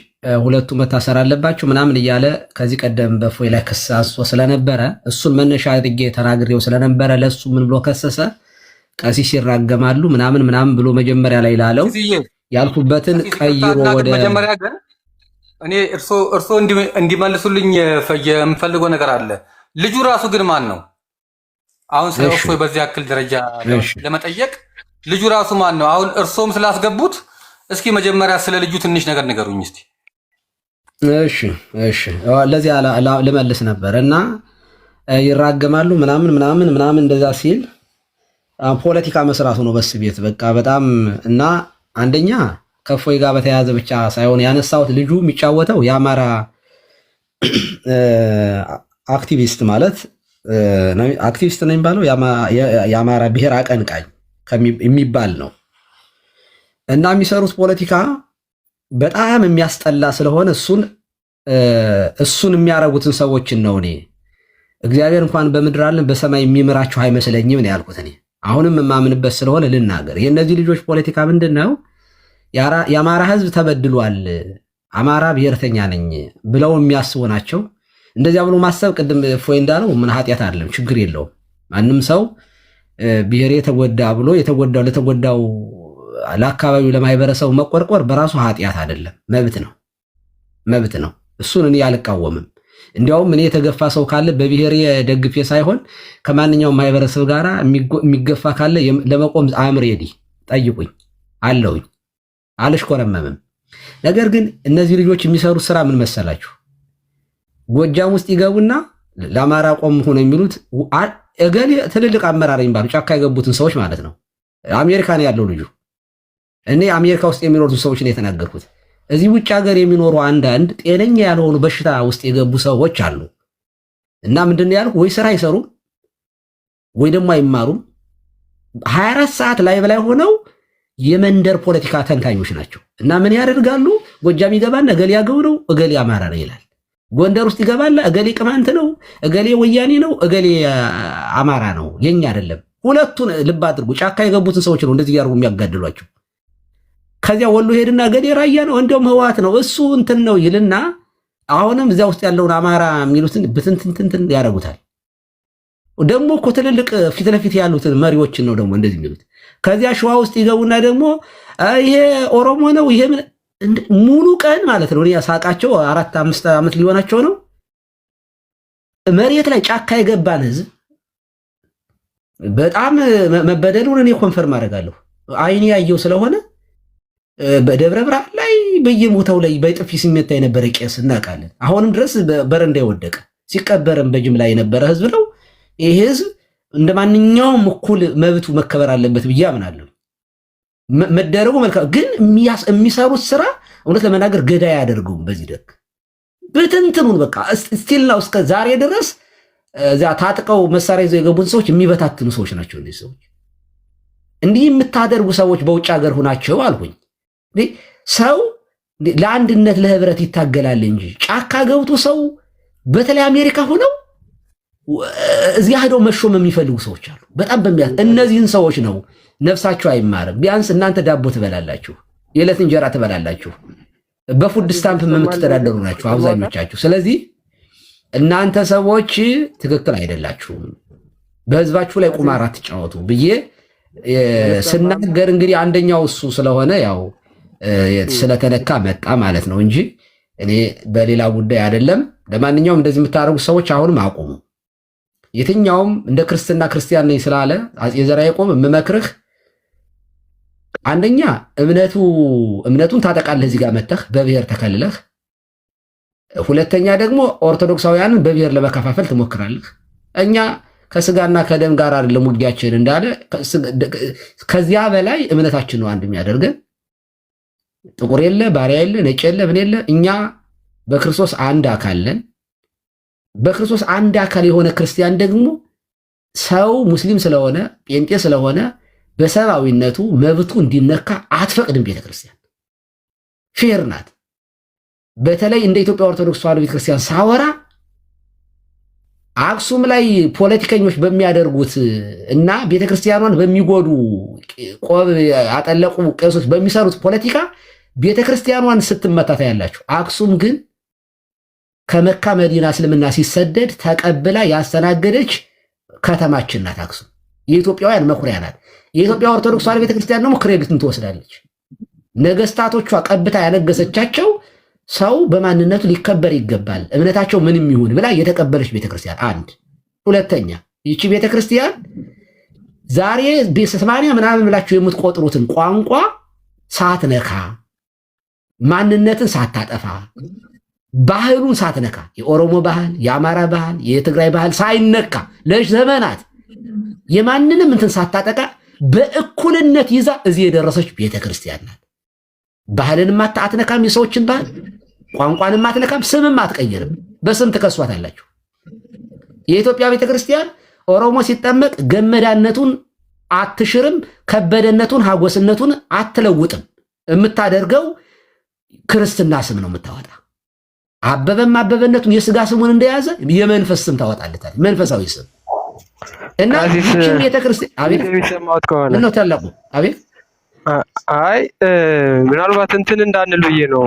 ሁለቱ መታሰር አለባቸው ምናምን እያለ ከዚህ ቀደም በፎይ ላይ ክስ አንስቶ ስለነበረ እሱን መነሻ አድርጌ ተናግሬው ስለነበረ ለሱ ምን ብሎ ከሰሰ? ቀሲስ ይራገማሉ ምናምን ብሎ መጀመሪያ ላይ ላለው ያልኩበትን ቀይሮ ወደ መጀመሪያ ግን እኔ እርሶ እንዲመልሱልኝ የምፈልገው ነገር አለ። ልጁ ራሱ ግን ማን ነው? አሁን ስለ እፎይ በዚህ ያክል ደረጃ ለመጠየቅ ልጁ ራሱ ማን ነው? አሁን እርሶም ስላስገቡት እስኪ መጀመሪያ ስለ ልጁ ትንሽ ነገር ንገሩኝ እስቲ። እሺ ለዚያ ልመልስ ነበር እና ይራገማሉ ምናምን እንደዛ ሲል ፖለቲካ መስራቱ ነው በስ ቤት በቃ በጣም እና አንደኛ ከእፎይ ጋር በተያያዘ ብቻ ሳይሆን ያነሳሁት ልጁ የሚጫወተው የአማራ አክቲቪስት ማለት አክቲቪስት ነው የሚባለው የአማራ ብሔር አቀንቃኝ የሚባል ነው እና የሚሰሩት ፖለቲካ በጣም የሚያስጠላ ስለሆነ እሱን የሚያረጉትን ሰዎችን ነው እኔ እግዚአብሔር እንኳን በምድር አለን በሰማይ የሚምራችሁ አይመስለኝም ነው ያልኩት። እኔ አሁንም የማምንበት ስለሆነ ልናገር። የእነዚህ ልጆች ፖለቲካ ምንድን ነው? የአማራ ሕዝብ ተበድሏል፣ አማራ ብሔርተኛ ነኝ ብለው የሚያስቡ ናቸው። እንደዚያ ብሎ ማሰብ ቅድም እፎይ እንዳለው ምን ኃጢአት አይደለም፣ ችግር የለውም። ማንም ሰው ብሔሬ የተጎዳ ብሎ ለተጎዳው ለአካባቢው ለማህበረሰቡ መቆርቆር በራሱ ኃጢአት አይደለም፣ መብት ነው። እሱን እኔ አልቃወምም። እንዲያውም እኔ የተገፋ ሰው ካለ በብሔሬ ደግፌ ሳይሆን ከማንኛውም ማህበረሰብ ጋር የሚገፋ ካለ ለመቆም አምሬዲ ጠይቁኝ አለውኝ፣ አልሽኮረመምም። ነገር ግን እነዚህ ልጆች የሚሰሩት ስራ ምን መሰላችሁ? ጎጃም ውስጥ ይገቡና ለአማራ ቆም ሆነ የሚሉት እገሌ ትልልቅ አመራር የሚባሉ ጫካ የገቡትን ሰዎች ማለት ነው። አሜሪካ ነው ያለው ልጁ። እኔ አሜሪካ ውስጥ የሚኖሩትን ሰዎች ነው የተናገርኩት። እዚህ ውጭ ሀገር የሚኖሩ አንዳንድ ጤነኛ ያልሆኑ በሽታ ውስጥ የገቡ ሰዎች አሉ እና ምንድነው ያልኩ፣ ወይ ስራ አይሰሩም ወይ ደግሞ አይማሩም። 24 ሰዓት ላይ በላይ ሆነው የመንደር ፖለቲካ ተንታኞች ናቸው እና ምን ያደርጋሉ? ጎጃም ይገባና እገሌ ያገው ነው እገሌ አማራ ነው ይላል። ጎንደር ውስጥ ይገባና እገሌ ቅማንት ነው እገሌ ወያኔ ነው እገሌ አማራ ነው፣ የኛ አይደለም። ሁለቱን ልብ አድርጉ። ጫካ የገቡትን ሰዎች ነው እንደዚህ ያርጉ የሚያጋድሏቸው። ከዚያ ወሎ ሄድና እገሌ ራያ ነው እንደውም ህወሓት ነው እሱ እንትን ነው ይልና አሁንም እዚያ ውስጥ ያለውን አማራ የሚሉትን ብትንትንትን ያደርጉታል። ደግሞ እኮ ትልልቅ ፊት ለፊት ያሉትን መሪዎችን ነው ደግሞ እንደዚህ የሚሉት። ከዚያ ሸዋ ውስጥ ይገቡና ደግሞ ይሄ ኦሮሞ ነው ይሄ ሙሉ ቀን ማለት ነው። እኔ ሳቃቸው 4-5 ዓመት ሊሆናቸው ነው። መሬት ላይ ጫካ የገባን ህዝብ በጣም መበደሉን እኔ ኮንፈርም አደርጋለሁ። አይኔ ያየው ስለሆነ በደብረ ብርሃን ላይ በየቦታው ላይ በጥፊ ሲመታ የነበረ ቄስ እናውቃለን። አሁንም ድረስ በረንዳ የወደቀ ሲቀበርም በጅምላ የነበረ ህዝብ ነው። ይህ ህዝብ እንደ ማንኛውም እኩል መብቱ መከበር አለበት ብዬ አምናለሁ። መደረጉ መልካም፣ ግን የሚሰሩት ስራ እውነት ለመናገር ገዳይ አያደርገውም። በዚህ ደግ በትንትኑን በቃ ስቲል ነው እስከ ዛሬ ድረስ እዚያ ታጥቀው መሳሪያ ይዘው የገቡን ሰዎች የሚበታትኑ ሰዎች ናቸው። እነዚህ ሰዎች እንዲህ የምታደርጉ ሰዎች በውጭ ሀገር ሆናቸው አልኩኝ። ሰው ለአንድነት ለህብረት ይታገላል እንጂ ጫካ ገብቶ ሰው በተለይ አሜሪካ ሆነው እዚያ ሄደው መሾም የሚፈልጉ ሰዎች አሉ። በጣም እነዚህን ሰዎች ነው ነፍሳቸው አይማርም። ቢያንስ እናንተ ዳቦ ትበላላችሁ፣ የዕለት እንጀራ ትበላላችሁ፣ በፉድ ስታምፕ የምትተዳደሩ ናችሁ አብዛኞቻችሁ። ስለዚህ እናንተ ሰዎች ትክክል አይደላችሁም፣ በህዝባችሁ ላይ ቁማር አትጫወቱ ብዬ ስናገር እንግዲህ አንደኛው እሱ ስለሆነ ያው ስለተነካ መጣ ማለት ነው እንጂ እኔ በሌላ ጉዳይ አይደለም። ለማንኛውም እንደዚህ የምታደርጉ ሰዎች አሁንም አቁሙ። የትኛውም እንደ ክርስቲያን ነኝ ስላለ አፄ ዘርዓ ያዕቆብ የምመክርህ አንደኛ እምነቱን ታጠቃለህ፣ እዚህ ጋር መተህ በብሔር ተከልለህ። ሁለተኛ ደግሞ ኦርቶዶክሳውያንን በብሔር ለመከፋፈል ትሞክራለህ። እኛ ከስጋና ከደም ጋር አይደለም ውጊያችን እንዳለ፣ ከዚያ በላይ እምነታችን ነው አንድ የሚያደርገን። ጥቁር የለ ባሪያ የለ ነጭ የለ ምን የለ፣ እኛ በክርስቶስ አንድ አካል ነን። በክርስቶስ አንድ አካል የሆነ ክርስቲያን ደግሞ ሰው ሙስሊም ስለሆነ ጴንጤ ስለሆነ በሰብአዊነቱ መብቱ እንዲነካ አትፈቅድም ቤተክርስቲያን። ፌር ናት። በተለይ እንደ ኢትዮጵያ ኦርቶዶክስ ተዋሕዶ ቤተክርስቲያን ሳወራ አክሱም ላይ ፖለቲከኞች በሚያደርጉት እና ቤተክርስቲያኗን በሚጎዱ ቆብ ያጠለቁ ቄሶች በሚሰሩት ፖለቲካ ቤተክርስቲያኗን ስትመታታ ያላችሁ። አክሱም ግን ከመካ መዲና እስልምና ሲሰደድ ተቀብላ ያስተናገደች ከተማችን ናት። አክሱም የኢትዮጵያውያን መኩሪያ ናት። የኢትዮጵያ ኦርቶዶክስ ተዋሕዶ ቤተክርስቲያን ደግሞ ክሬዲትን ትወስዳለች። ነገስታቶቿ ቀብታ ያነገሰቻቸው ሰው በማንነቱ ሊከበር ይገባል፣ እምነታቸው ምንም ይሁን ብላ የተቀበለች ቤተክርስቲያን አንድ። ሁለተኛ ይቺ ቤተክርስቲያን ዛሬ በሰማንያ ምናምን ብላችሁ የምትቆጥሩትን ቋንቋ ሳትነካ፣ ማንነትን ሳታጠፋ፣ ባህሉን ሳትነካ፣ የኦሮሞ ባህል፣ የአማራ ባህል፣ የትግራይ ባህል ሳይነካ ለዘመናት የማንንም እንትን ሳታጠቃ በእኩልነት ይዛ እዚህ የደረሰች ቤተክርስቲያን ናት። ባህልንም አትነካም፣ የሰዎችን ባህል ቋንቋንም አትነካም፣ ስምም አትቀይርም። በስም ትከሷታላችሁ። የኢትዮጵያ ቤተክርስቲያን ኦሮሞ ሲጠመቅ ገመዳነቱን አትሽርም፣ ከበደነቱን ሀጎስነቱን አትለውጥም። የምታደርገው ክርስትና ስም ነው የምታወጣ። አበበም አበበነቱን የስጋ ስሙን እንደያዘ የመንፈስ ስም ታወጣለታል፣ መንፈሳዊ ስም እና ይህችን ቤተክርስቲያን አቤት የሚሰማት ከሆነ ነው ታላቁ አቤት አይ ምናልባት እንትን እንዳንል ብዬ ነው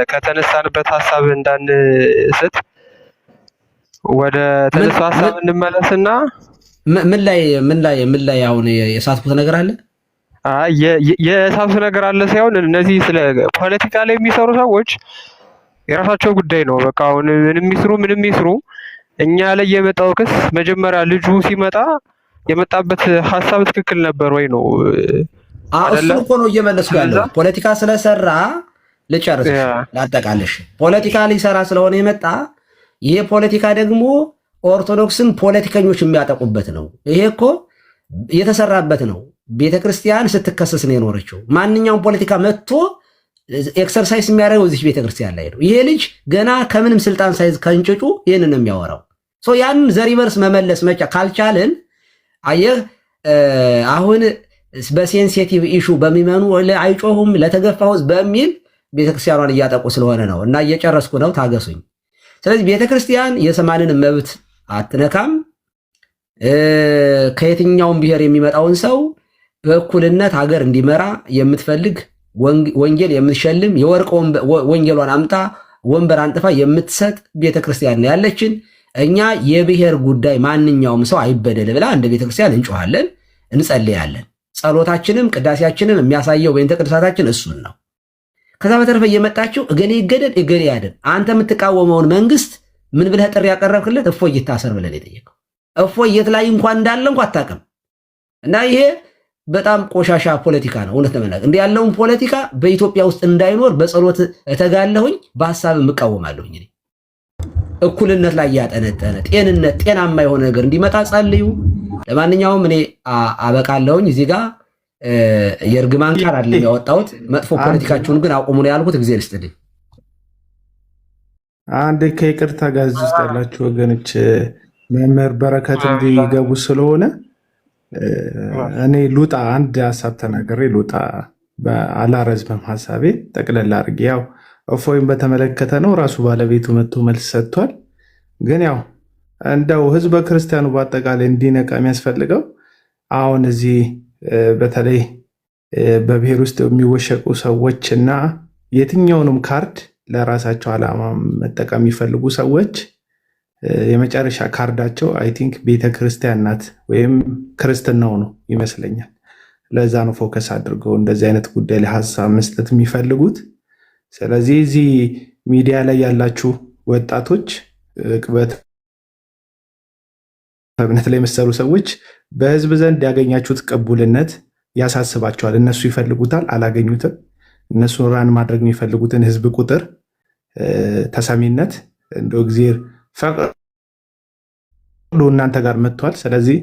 ከተነሳንበት ሀሳብ እንዳንስት ወደ ተነሳው ሀሳብ እንመለስና ምን ላይ አሁን የሳትኩት ነገር አለ። አይ የሳትኩት ነገር አለ ሳይሆን እነዚህ ስለ ፖለቲካ ላይ የሚሰሩ ሰዎች የራሳቸው ጉዳይ ነው። በቃ አሁን ምንም ይስሩ እኛ ላይ የመጣው ክስ መጀመሪያ ልጁ ሲመጣ የመጣበት ሀሳብ ትክክል ነበር ወይ ነው። እሱ እኮ ነው እየመለስኩ ያለው። ፖለቲካ ስለሰራ ልጨርስ ላጠቃልሽ። ፖለቲካ ሊሰራ ስለሆነ የመጣ ይሄ ፖለቲካ ደግሞ ኦርቶዶክስን ፖለቲከኞች የሚያጠቁበት ነው። ይሄ እኮ የተሰራበት ነው። ቤተክርስቲያን ስትከሰስ ነው የኖረችው። ማንኛውም ፖለቲካ መጥቶ ኤክሰርሳይዝ የሚያደርገው እዚህ ቤተክርስቲያን ላይ ነው። ይሄ ልጅ ገና ከምንም ስልጣን ሳይዝ ከእንጭጩ ይህንን ነው የሚያወራው። ያንን ዘሪቨርስ መመለስ መቻ ካልቻልን አየህ አሁን በሴንሲቲቭ ኢሹ በሚመኑ አይጮሁም ለተገፋው በሚል ቤተክርስቲያኗን እያጠቁ ስለሆነ ነው። እና እየጨረስኩ ነው፣ ታገሱኝ። ስለዚህ ቤተክርስቲያን የሰማንን መብት አትነካም። ከየትኛውም ብሔር የሚመጣውን ሰው በእኩልነት ሀገር እንዲመራ የምትፈልግ ወንጌል የምትሸልም የወርቅ ወንጌሏን አምጣ ወንበር አንጥፋ የምትሰጥ ቤተክርስቲያን ነው ያለችን። እኛ የብሔር ጉዳይ ማንኛውም ሰው አይበደል ብላ እንደ ቤተክርስቲያን እንጮሃለን፣ እንጸልያለን። ጸሎታችንም ቅዳሴያችንም የሚያሳየው በእንተ ቅዱሳታችን እሱን ነው። ከዛ በተረፈ እየመጣችሁ እገሌ ይገደል እገሌ ያድን። አንተ የምትቃወመውን መንግስት ምን ብለህ ጥሪ ያቀረብክለት? እፎይ ይታሰር ብለን የጠየቀው እፎይ የት ላይ እንኳን እንዳለ እንኳን አታውቅም። እና ይሄ በጣም ቆሻሻ ፖለቲካ ነው። እውነት ለመናገር እንዲህ ያለውን ፖለቲካ በኢትዮጵያ ውስጥ እንዳይኖር በጸሎት እተጋለሁኝ፣ በሐሳብ እቃወማለሁኝ። እኩልነት ላይ ያጠነጠነ ጤንነት፣ ጤናማ የሆነ ነገር እንዲመጣ ጸልዩ። ለማንኛውም እኔ አበቃለሁኝ። እዚህ ጋር የእርግማን ቃል አይደለም ያወጣሁት። መጥፎ ፖለቲካችሁን ግን አቁሙ ነው ያልኩት። እግዚአብሔር ይስጥልኝ። አንድ ከይቅርታ ጋር ውስጥ ያላችሁ ወገኖች መምህር በረከት እንዲገቡ ስለሆነ እኔ ሉጣ አንድ ሀሳብ ተናገሬ ሉጣ፣ አላረዝምም ሀሳቤ ጠቅለል አድርጌ። ያው እፎይን በተመለከተ ነው ራሱ ባለቤቱ መጥቶ መልስ ሰጥቷል። ግን ያው እንደው ህዝበ ክርስቲያኑ በአጠቃላይ እንዲነቃ የሚያስፈልገው አሁን እዚህ በተለይ በብሔር ውስጥ የሚወሸቁ ሰዎች እና የትኛውንም ካርድ ለራሳቸው ዓላማ መጠቀም የሚፈልጉ ሰዎች የመጨረሻ ካርዳቸው አይ ቲንክ ቤተክርስቲያን ናት ወይም ክርስትናው ነው ይመስለኛል። ለዛ ነው ፎከስ አድርገው እንደዚህ አይነት ጉዳይ ላይ ሀሳብ መስጠት የሚፈልጉት። ስለዚህ እዚህ ሚዲያ ላይ ያላችሁ ወጣቶች እምነት ላይ የመሰሉ ሰዎች በህዝብ ዘንድ ያገኛችሁት ቅቡልነት ያሳስባቸዋል። እነሱ ይፈልጉታል፣ አላገኙትም። እነሱ ራን ማድረግ የሚፈልጉትን ህዝብ ቁጥር፣ ተሰሚነት እንደው እግዚአብሔር ፈቅዶ እናንተ ጋር መጥቷል። ስለዚህ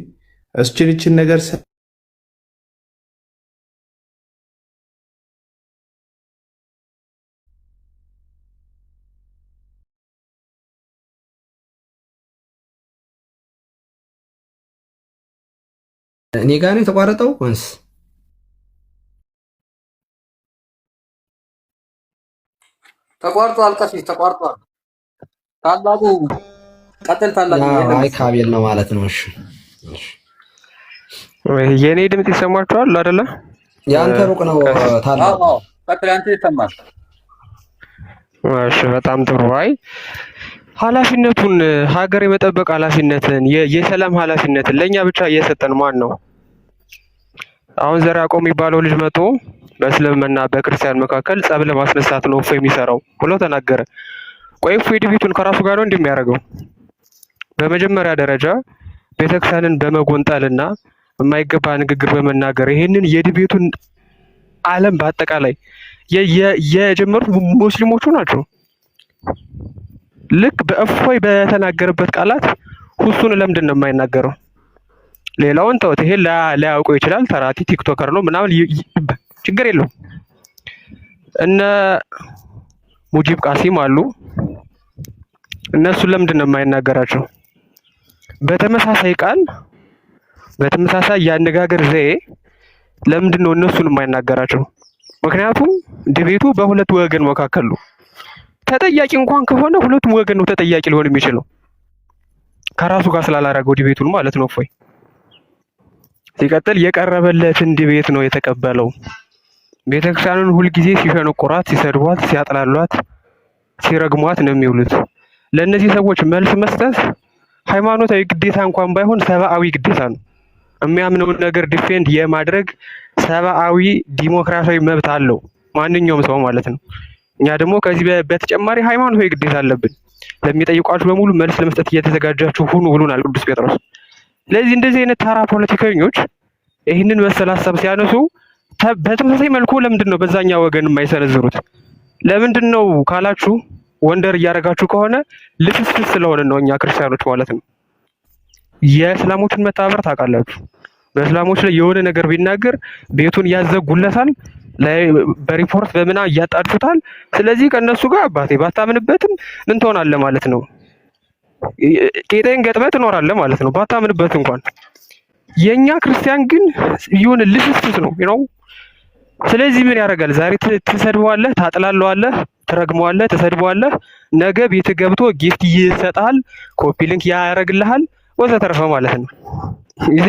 እስችልችን ነገር እኔ ጋር ነው የተቋረጠው ወንስ ተቋርጧል። ቀሲስ ተቋርጧል። ታላቁ ቀጥል። ታላቁ አይ ካቤል ነው ማለት ነው። እሺ የኔ ድምጽ ይሰማችኋል አይደለ? ያንተ ሩቅ ነው ታላቁ። ቀጥል። አንተ ይሰማል። እሺ በጣም ጥሩ። አይ ኃላፊነቱን ሀገር የመጠበቅ ኃላፊነትን የሰላም ኃላፊነትን ለኛ ብቻ እየሰጠን ማን ነው? አሁን ዘር ያዕቆብ የሚባለው ልጅ መጥቶ በእስልምና በክርስቲያን መካከል ጸብ ለማስነሳት ነው እፎይ የሚሰራው ብሎ ተናገረ። ቆይ እፎይ ድቤቱን ከራሱ ጋር ነው እንደሚያደርገው? በመጀመሪያ ደረጃ ቤተክርስቲያንን በመጎንጠልና የማይገባ ንግግር በመናገር ይሄንን የድቤቱን ዓለም በአጠቃላይ የጀመሩት ሙስሊሞቹ ናቸው። ልክ በእፎይ በተናገረበት ቃላት ሁሱን ለምንድን ነው የማይናገረው? ሌላውን ተውት፣ ይሄ ላያውቀው ይችላል። ተራቲ ቲክቶከር ነው ምናምን ችግር የለውም። እነ ሙጂብ ቃሲም አሉ። እነሱን ለምንድን ነው የማይናገራቸው? በተመሳሳይ ቃል በተመሳሳይ የአነጋገር ዘዬ ለምንድን ነው እነሱን የማይናገራቸው? ምክንያቱም ድቤቱ በሁለት ወገን መካከል ነው። ተጠያቂ እንኳን ከሆነ ሁለቱም ወገን ነው ተጠያቂ ሊሆን የሚችለው ከራሱ ጋር ስላላረገው ድቤቱን ማለት ነው። እፎይ ሲቀጥል የቀረበለትን ድቤት ነው የተቀበለው። ቤተክርስቲያኑን ሁልጊዜ ሲሸነቆራት፣ ሲሰድቧት፣ ሲያጥላሏት፣ ሲረግሟት ነው የሚውሉት። ለእነዚህ ሰዎች መልስ መስጠት ሃይማኖታዊ ግዴታ እንኳን ባይሆን ሰብአዊ ግዴታ ነው። የሚያምነውን ነገር ዲፌንድ የማድረግ ሰብአዊ ዲሞክራሲያዊ መብት አለው ማንኛውም ሰው ማለት ነው። እኛ ደግሞ ከዚህ በተጨማሪ ሃይማኖታዊ ግዴታ አለብን። ለሚጠይቋችሁ በሙሉ መልስ ለመስጠት እየተዘጋጃችሁ ሁኑ ብሎናል ቅዱስ ጴጥሮስ። ስለዚህ እንደዚህ አይነት ተራ ፖለቲከኞች ይህንን መሰል ሀሳብ ሲያነሱ በተመሳሳይ መልኩ ለምንድን ነው በዛኛ ወገን የማይሰነዝሩት? ለምንድን ነው ካላችሁ ወንደር እያደረጋችሁ ከሆነ ልፍስፍስ ስለሆነ ነው እኛ ክርስቲያኖች ማለት ነው። የእስላሞችን መተባበር ታውቃላችሁ። በእስላሞች ላይ የሆነ ነገር ቢናገር ቤቱን ያዘጉለታል፣ በሪፖርት በምና እያጣድፉታል። ስለዚህ ከእነሱ ጋር አባቴ ባታምንበትም ምን ትሆናለህ ማለት ነው። ቄጤን ገጥመህ ትኖራለህ ማለት ነው ባታምንበት እንኳን። የኛ ክርስቲያን ግን ይሁን ልፍስፍስ ነው ነው። ስለዚህ ምን ያደርጋል? ዛሬ ትሰድበዋለህ፣ ታጥላለዋለህ፣ ትረግመዋለህ፣ ትሰድበዋለህ። ነገ ቤት ገብቶ ጊፍት ይሰጣል፣ ኮፒ ሊንክ ያደርግልሃል ወዘተረፈ ማለት ነው። ይሄ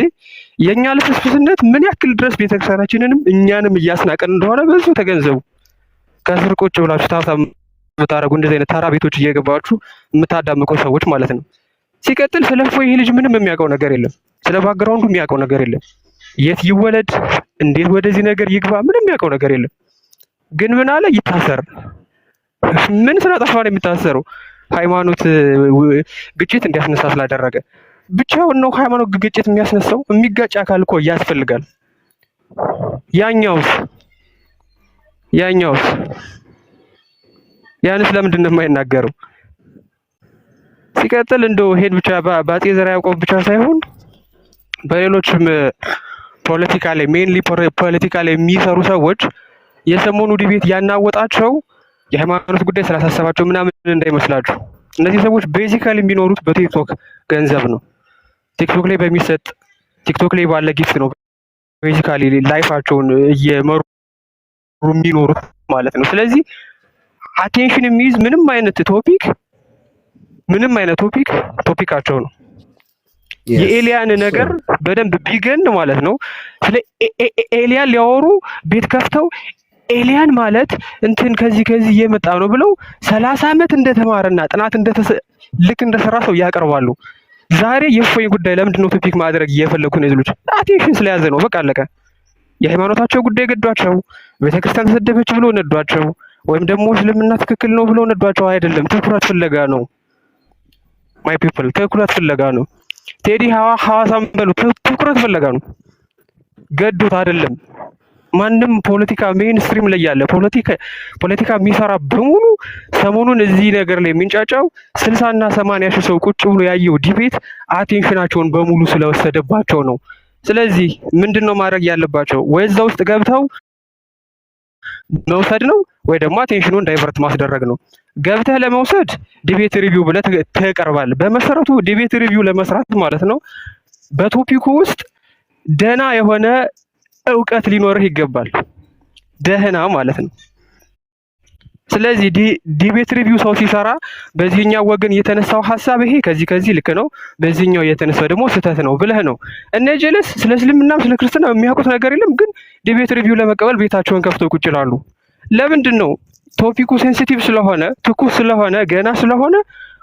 የኛ ልፍስፍስነት ምን ያክል ድረስ ቤተክርስቲያናችንንም እኛንም እያስናቀን እንደሆነ በዙ ተገንዘቡ። ከስር ቁጭ ብላችሁ ታሳም የምታደርጉ እንደዚህ አይነት ተራ ቤቶች እየገባችሁ የምታዳምቁ ሰዎች ማለት ነው። ሲቀጥል ስለ እፎይ ይሄ ልጅ ምንም የሚያውቀው ነገር የለም። ስለ ባክግራውንዱ የሚያውቀው ነገር የለም። የት ይወለድ እንዴት ወደዚህ ነገር ይግባ ምንም የሚያውቀው ነገር የለም። ግን ምን አለ ይታሰር። ምን ስለጠፋ ነው የሚታሰረው? ሃይማኖት ግጭት እንዲያስነሳ ስላደረገ ብቻውን ነው ሃይማኖት ግጭት የሚያስነሳው? የሚጋጭ አካል እኮ ያስፈልጋል። ያኛውስ ያንስ ለምንድን ነው የማይናገረው? ሲቀጥል እንደው ይሄን ብቻ በአፄ ዘርዓ ያዕቆብ ብቻ ሳይሆን በሌሎችም ፖለቲካ ላይ ሜንሊ ፖለቲካ ላይ የሚሰሩ ሰዎች የሰሞኑ ዲቤት ያናወጣቸው የሃይማኖት ጉዳይ ስላሳሰባቸው ምናምን እንዳይመስላችሁ። እነዚህ ሰዎች ቤዚካሊ የሚኖሩት በቲክቶክ ገንዘብ ነው። ቲክቶክ ላይ በሚሰጥ ቲክቶክ ላይ ባለ ጊፍት ነው ቤዚካሊ ላይፋቸውን እየመሩ የሚኖሩት ማለት ነው። ስለዚህ አቴንሽን የሚይዝ ምንም አይነት ቶፒካቸው ነው። የኤሊያን ነገር በደንብ ቢገን ማለት ነው። ስለ ኤሊያን ሊያወሩ ቤት ከፍተው ኤሊያን ማለት እንትን ከዚህ እየመጣ ነው ብለው 30 ዓመት እንደተማረና ጥናት ልክ እንደሰራ ሰው ያቀርባሉ። ዛሬ የእፎይ ጉዳይ ለምንድን ነው ቶፒክ ማድረግ እየፈለጉ ነው? ይዝሉት አቴንሽን ስለያዘ ነው። በቃ አለቀ። የሃይማኖታቸው ጉዳይ ገዷቸው፣ ቤተክርስቲያን ተሰደበች ብሎ ነዷቸው፣ ወይም ደግሞ እስልምና ትክክል ነው ብሎ ነዷቸው አይደለም። ትኩረት ፍለጋ ነው። ማይ ፒፕል ትኩረት ፍለጋ ነው። ቴዲ ሐዋሳም በሉ ትኩረት ፍለጋ ነው። ገዶት አይደለም። ማንም ፖለቲካ ሜን ስትሪም ላይ ያለ ፖለቲካ የሚሰራ በሙሉ ሰሞኑን እዚህ ነገር ላይ የሚንጫጫው 60 እና 80 ሺህ ሰው ቁጭ ብሎ ያየው ዲቤት አቴንሽናቸውን በሙሉ ስለወሰደባቸው ነው። ስለዚህ ምንድነው ማድረግ ያለባቸው? ወይ እዛ ውስጥ ገብተው መውሰድ ነው፣ ወይ ደግሞ አቴንሽኑን ዳይቨርት ማስደረግ ነው። ገብተህ ለመውሰድ ዲቤት ሪቪው ብለህ ትቀርባለህ። በመሰረቱ ዲቤት ሪቪው ለመስራት ማለት ነው በቶፒኩ ውስጥ ደህና የሆነ እውቀት ሊኖርህ ይገባል። ደህና ማለት ነው። ስለዚህ ዲቤት ሪቪው ሰው ሲሰራ በዚህኛው ወገን የተነሳው ሐሳብ ይሄ ከዚህ ልክ ነው፣ በዚህኛው የተነሳው ደግሞ ስህተት ነው ብለህ ነው። እነ ጀለስ ስለ እስልምናም ስለ ክርስትና የሚያውቁት ነገር የለም፣ ግን ዲቤት ሪቪው ለመቀበል ቤታቸውን ከፍተው ቁጭ ይላሉ። ለምንድን ነው? ቶፒኩ ሴንሲቲቭ ስለሆነ ትኩስ ስለሆነ ገና ስለሆነ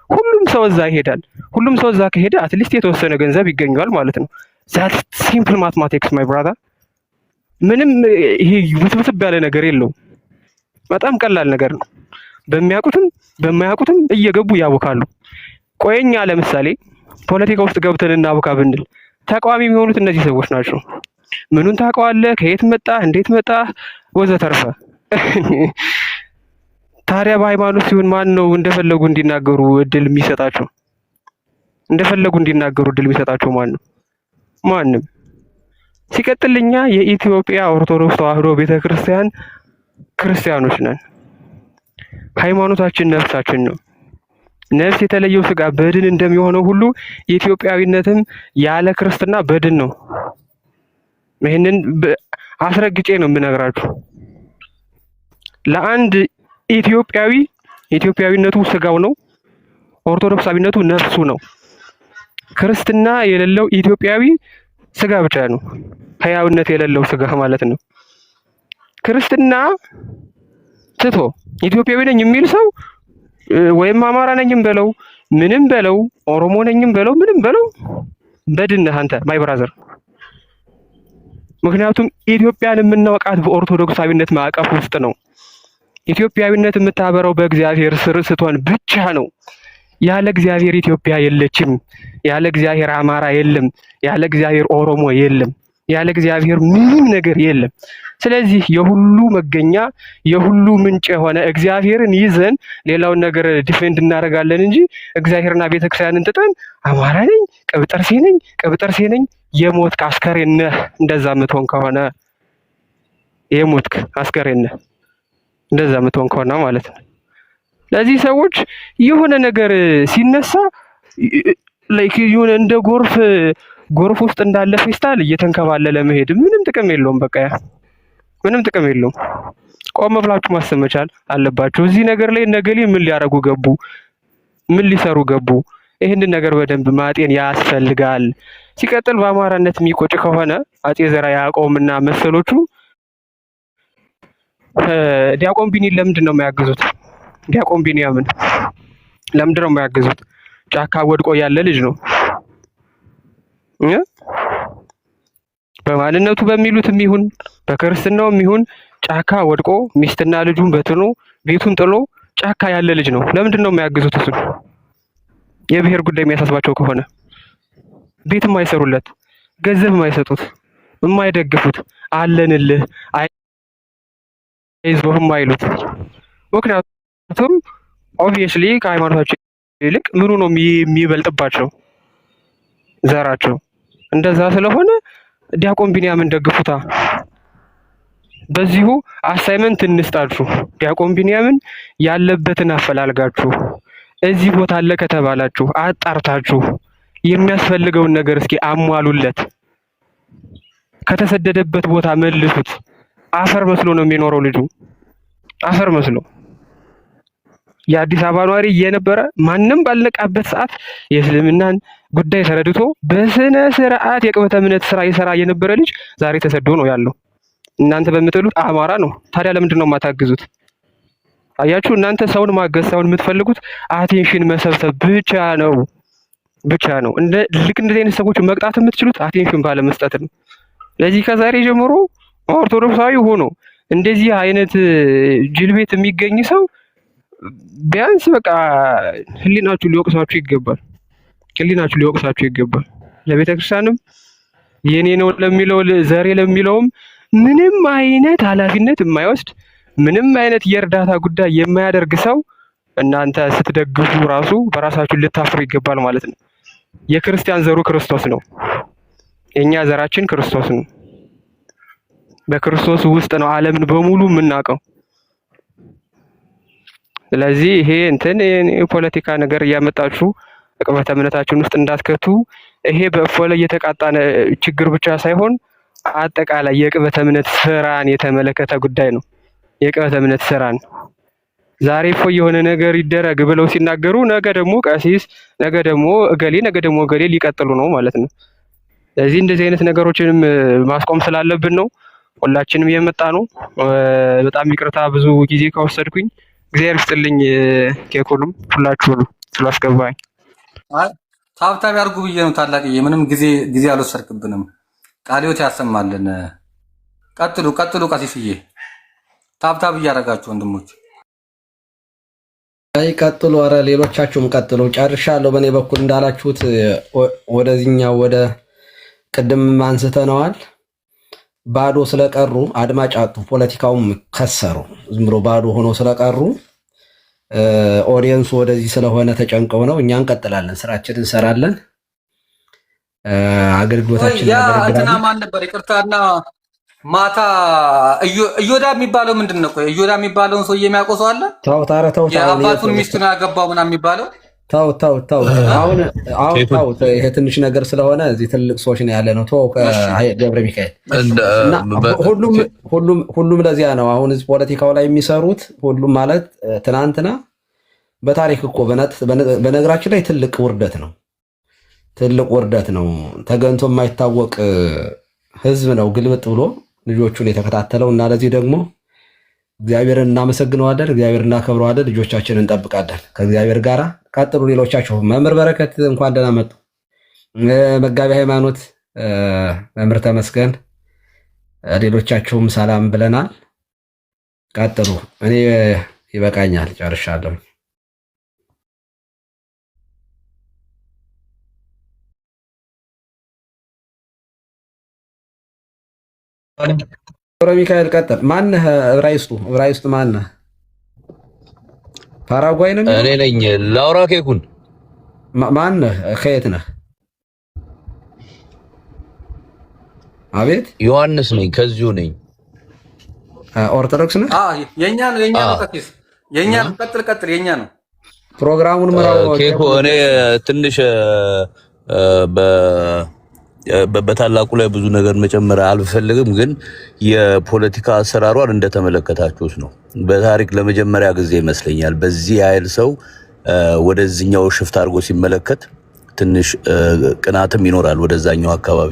ሁሉም ሰው እዛ ይሄዳል። ሁሉም ሰው እዛ ከሄደ አትሊስት የተወሰነ ገንዘብ ይገኛል ማለት ነው። ዛት ሲምፕል ማትማቲክስ ማይ ብራዘር። ምንም ይሄ ውስብስብ ያለ ነገር የለውም። በጣም ቀላል ነገር ነው። በሚያውቁትም በማያውቁትም እየገቡ ያውካሉ። ቆየኛ ለምሳሌ ፖለቲካ ውስጥ ገብተን እናውካ ብንል ተቃዋሚ የሚሆኑት እነዚህ ሰዎች ናቸው። ምኑን ታውቀዋለህ? ከየት መጣ? እንዴት መጣ? ወዘተርፈ። ታዲያ በሃይማኖት ሲሆን ማን ነው እንደፈለጉ እንዲናገሩ እድል የሚሰጣቸው? እንደፈለጉ እንዲናገሩ እድል የሚሰጣቸው ማን ነው? ማንም። ሲቀጥልኛ የኢትዮጵያ ኦርቶዶክስ ተዋሕዶ ቤተክርስቲያን ክርስቲያኖች ነን። ሃይማኖታችን ነፍሳችን ነው። ነፍስ የተለየው ስጋ በድን እንደሚሆነው ሁሉ የኢትዮጵያዊነትም ያለ ክርስትና በድን ነው። ይህንን አስረግጬ ነው የምነግራችሁ። ለአንድ ኢትዮጵያዊነቱ ስጋው ነው፣ ኦርቶዶክሳዊነቱ ነፍሱ ነው። ክርስትና የሌለው ኢትዮጵያዊ ስጋ ብቻ ነው፣ ህያውነት የሌለው ስጋ ማለት ነው። ክርስትና ትቶ ኢትዮጵያዊ ነኝ የሚል ሰው ወይም አማራ ነኝም በለው ምንም በለው ኦሮሞ ነኝም በለው ምንም በለው በድን ነህ አንተ ማይ ብራዘር። ምክንያቱም ኢትዮጵያን የምናውቃት በኦርቶዶክሳዊነት ማዕቀፍ ውስጥ ነው። ኢትዮጵያዊነት የምታበረው በእግዚአብሔር ስር ስትሆን ብቻ ነው። ያለ እግዚአብሔር ኢትዮጵያ የለችም። ያለ እግዚአብሔር አማራ የለም። ያለ እግዚአብሔር ኦሮሞ የለም። ያለ እግዚአብሔር ምንም ነገር የለም። ስለዚህ የሁሉ መገኛ የሁሉ ምንጭ የሆነ እግዚአብሔርን ይዘን ሌላውን ነገር ዲፌንድ እናደርጋለን እንጂ እግዚአብሔርና ቤተክርስቲያንን ትተን አማራ ነኝ ቅብጠርሴ ነኝ የሞትክ አስከሬን ነህ። እንደዛ የምትሆን ከሆነ የሞትክ አስከሬን ነህ፣ እንደዛ የምትሆን ከሆነ ማለት ነው። ለዚህ ሰዎች የሆነ ነገር ሲነሳ ላይክ የሆነ እንደ ጎርፍ ውስጥ እንዳለ ፌስታል እየተንከባለለ መሄድ ምንም ጥቅም የለውም። በቃ ምንም ጥቅም የለውም። ቆም ብላችሁ ማሰብ መቻል አለባችሁ። እዚህ ነገር ላይ ነገሌ ምን ሊያረጉ ገቡ? ምን ሊሰሩ ገቡ? ይህንን ነገር በደንብ ማጤን ያስፈልጋል። ሲቀጥል በአማራነት የሚቆጭ ከሆነ አጼ ዘርዓ ያዕቆብና መሰሎቹ ዲያቆን ቢኒን ለምንድን ነው የማያግዙት? ዲያቆን ቢንያምን ለምንድን ነው የማያግዙት? ጫካ ወድቆ ያለ ልጅ ነው። በማንነቱ በሚሉትም ይሁን በክርስትናውም ይሁን ጫካ ወድቆ ሚስትና ልጁን በትኖ ቤቱን ጥሎ ጫካ ያለ ልጅ ነው። ለምንድን ነው የማያግዙት? እሱ የብሔር ጉዳይ የሚያሳስባቸው ከሆነ ቤት የማይሰሩለት፣ ገንዘብ የማይሰጡት፣ የማይደግፉት፣ አለንልህ አይዞህ የማይሉት። ምክንያቱም ኦብቪየስሊ ከሃይማኖታቸው ይልቅ ምኑ ነው የሚበልጥባቸው? ዘራቸው። እንደዛ ስለሆነ ዲያቆን ቢንያምን ደግፉታ። በዚሁ አሳይመንት እንስጣችሁ። ዲያቆን ቢንያምን ያለበትን አፈላልጋችሁ እዚህ ቦታ አለ ከተባላችሁ አጣርታችሁ የሚያስፈልገውን ነገር እስኪ አሟሉለት። ከተሰደደበት ቦታ መልሱት። አፈር መስሎ ነው የሚኖረው ልጁ፣ አፈር መስሎ። የአዲስ አበባ ነዋሪ እየነበረ ማንም ባልነቃበት ሰዓት የእስልምናን ጉዳይ ተረድቶ በስነ ስርዓት የቅበተ እምነት ስራ ይሰራ የነበረ ልጅ ዛሬ ተሰዶ ነው ያለው። እናንተ በምትሉት አማራ ነው። ታዲያ ለምንድን ነው የማታግዙት? አያችሁ፣ እናንተ ሰውን ማገዝ ሳይሆን የምትፈልጉት አቴንሽን መሰብሰብ ብቻ ነው። ልክ እንደዚህ አይነት ሰዎች መቅጣት የምትችሉት አቴንሽን ባለመስጠት ነው። ለዚህ ከዛሬ ጀምሮ ኦርቶዶክሳዊ ሆኖ እንደዚህ አይነት ጅል ቤት የሚገኝ ሰው ቢያንስ በቃ ህሊናችሁ ሊወቅሳችሁ ይገባል። ለቤተ ክርስቲያንም የኔ ነው ለሚለው ዘሬ ለሚለውም ምንም አይነት ኃላፊነት የማይወስድ ምንም አይነት የእርዳታ ጉዳይ የማያደርግ ሰው እናንተ ስትደግፉ ራሱ በራሳችሁ ልታፍሩ ይገባል ማለት ነው። የክርስቲያን ዘሩ ክርስቶስ ነው። የኛ ዘራችን ክርስቶስ ነው። በክርስቶስ ውስጥ ነው ዓለምን በሙሉ የምናውቀው። ስለዚህ ይሄ የፖለቲካ ነገር እያመጣችሁ ቅበተ እምነታችን ውስጥ እንዳትከቱ። ይሄ በእፎይ ላይ የተቃጣ ችግር ብቻ ሳይሆን አጠቃላይ የቅበተ እምነት ስራን የተመለከተ ጉዳይ ነው። የቅበተ እምነት ስራን ዛሬ እፎይ የሆነ ነገር ይደረግ ብለው ሲናገሩ ነገ ደግሞ ቀሲስ፣ ነገ ደግሞ እገሌ፣ ነገ ደግሞ እገሌ ሊቀጥሉ ነው ማለት ነው። ስለዚህ እንደዚህ አይነት ነገሮችንም ማስቆም ስላለብን ነው ሁላችንም የመጣ ነው። በጣም ይቅርታ ብዙ ጊዜ ከወሰድኩኝ። እግዚአብሔር ይስጥልኝ ኬኩንም ሁላችሁንም ስላስገባኝ። ታብታብ ያርጉ ብዬ ነው ታላቅዬ። ምንም ጊዜ አልወሰድክብንም። ቃልዮት ያሰማልን። ቀጥሉ ቀሲስዬ። ታብታብ እያደረጋችሁ ወንድሞች አይ ቀጥሉ። ኧረ ሌሎቻችሁም ቀጥሉ። ጨርሻለሁ በእኔ በኩል እንዳላችሁት ወደዚህኛው ወደ ቅድም አንስተነዋል። ባዶ ስለቀሩ አድማጭ አጡ፣ ፖለቲካውም ከሰሩ። ዝም ብሎ ባዶ ሆኖ ስለቀሩ ኦዲየንሱ ወደዚህ ስለሆነ ተጨንቀው ነው። እኛ እንቀጥላለን፣ ስራችንን እንሰራለን፣ አገልግሎታችንን እናደርጋለን። እንትና ማን ነበር? ይቅርታና ማታ እዮዳ የሚባለው ምንድን ነው? ቆይ እዮዳ የሚባለውን ሰው የሚያውቀው ሰው አለ? ተው የአባቱን ሚስት ነው ያገባው ምናምን የሚባለው ተው። አሁን ይሄ ትንሽ ነገር ስለሆነ እዚህ ትልቅ ሰዎች ነው ያለ ነው። ተው ገብረ ሚካኤል ሁሉም ለዚያ ነው። አሁን እዚህ ፖለቲካው ላይ የሚሰሩት ሁሉም ማለት ትናንትና በታሪክ እኮ በነገራችን ላይ ትልቅ ውርደት ነው። ተገንቶ የማይታወቅ ህዝብ ነው ግልብጥ ብሎ ልጆቹን የተከታተለው እና ለዚህ ደግሞ እግዚአብሔርን እናመሰግነዋለን፣ እግዚአብሔርን እናከብረዋለን፣ ልጆቻችንን እንጠብቃለን ከእግዚአብሔር ጋር። ቀጥሉ ሌሎቻችሁ። መምህር በረከት እንኳን ደህና መጡ። መጋቢ ሃይማኖት መምህር ተመስገን፣ ሌሎቻችሁም ሰላም ብለናል። ቀጥሉ። እኔ ይበቃኛል፣ ጨርሻለሁ። ሚካኤል ቀጥል። ማነህ? ዕብራይስጡ ማነህ? ፓራጓይ ነው። እኔ ነኝ። ላውራ ኬኩን ማነህ? ከየት ነህ? አቤት። ዮሐንስ ነኝ፣ ከዚሁ ነኝ። ኦርቶዶክስ ነህ? የኛ ነው ቀሲስ፣ የኛ ነው። ቀጥል፣ የኛ ነው። ፕሮግራሙን ምራው ኬኩ። እኔ ትንሽ በታላቁ ላይ ብዙ ነገር መጨመር አልፈልግም፣ ግን የፖለቲካ አሰራሯን እንደተመለከታችሁት ነው። በታሪክ ለመጀመሪያ ጊዜ ይመስለኛል በዚህ ያህል ሰው ወደዚህኛው ሽፍት አድርጎ ሲመለከት ትንሽ ቅናትም ይኖራል ወደዛኛው አካባቢ።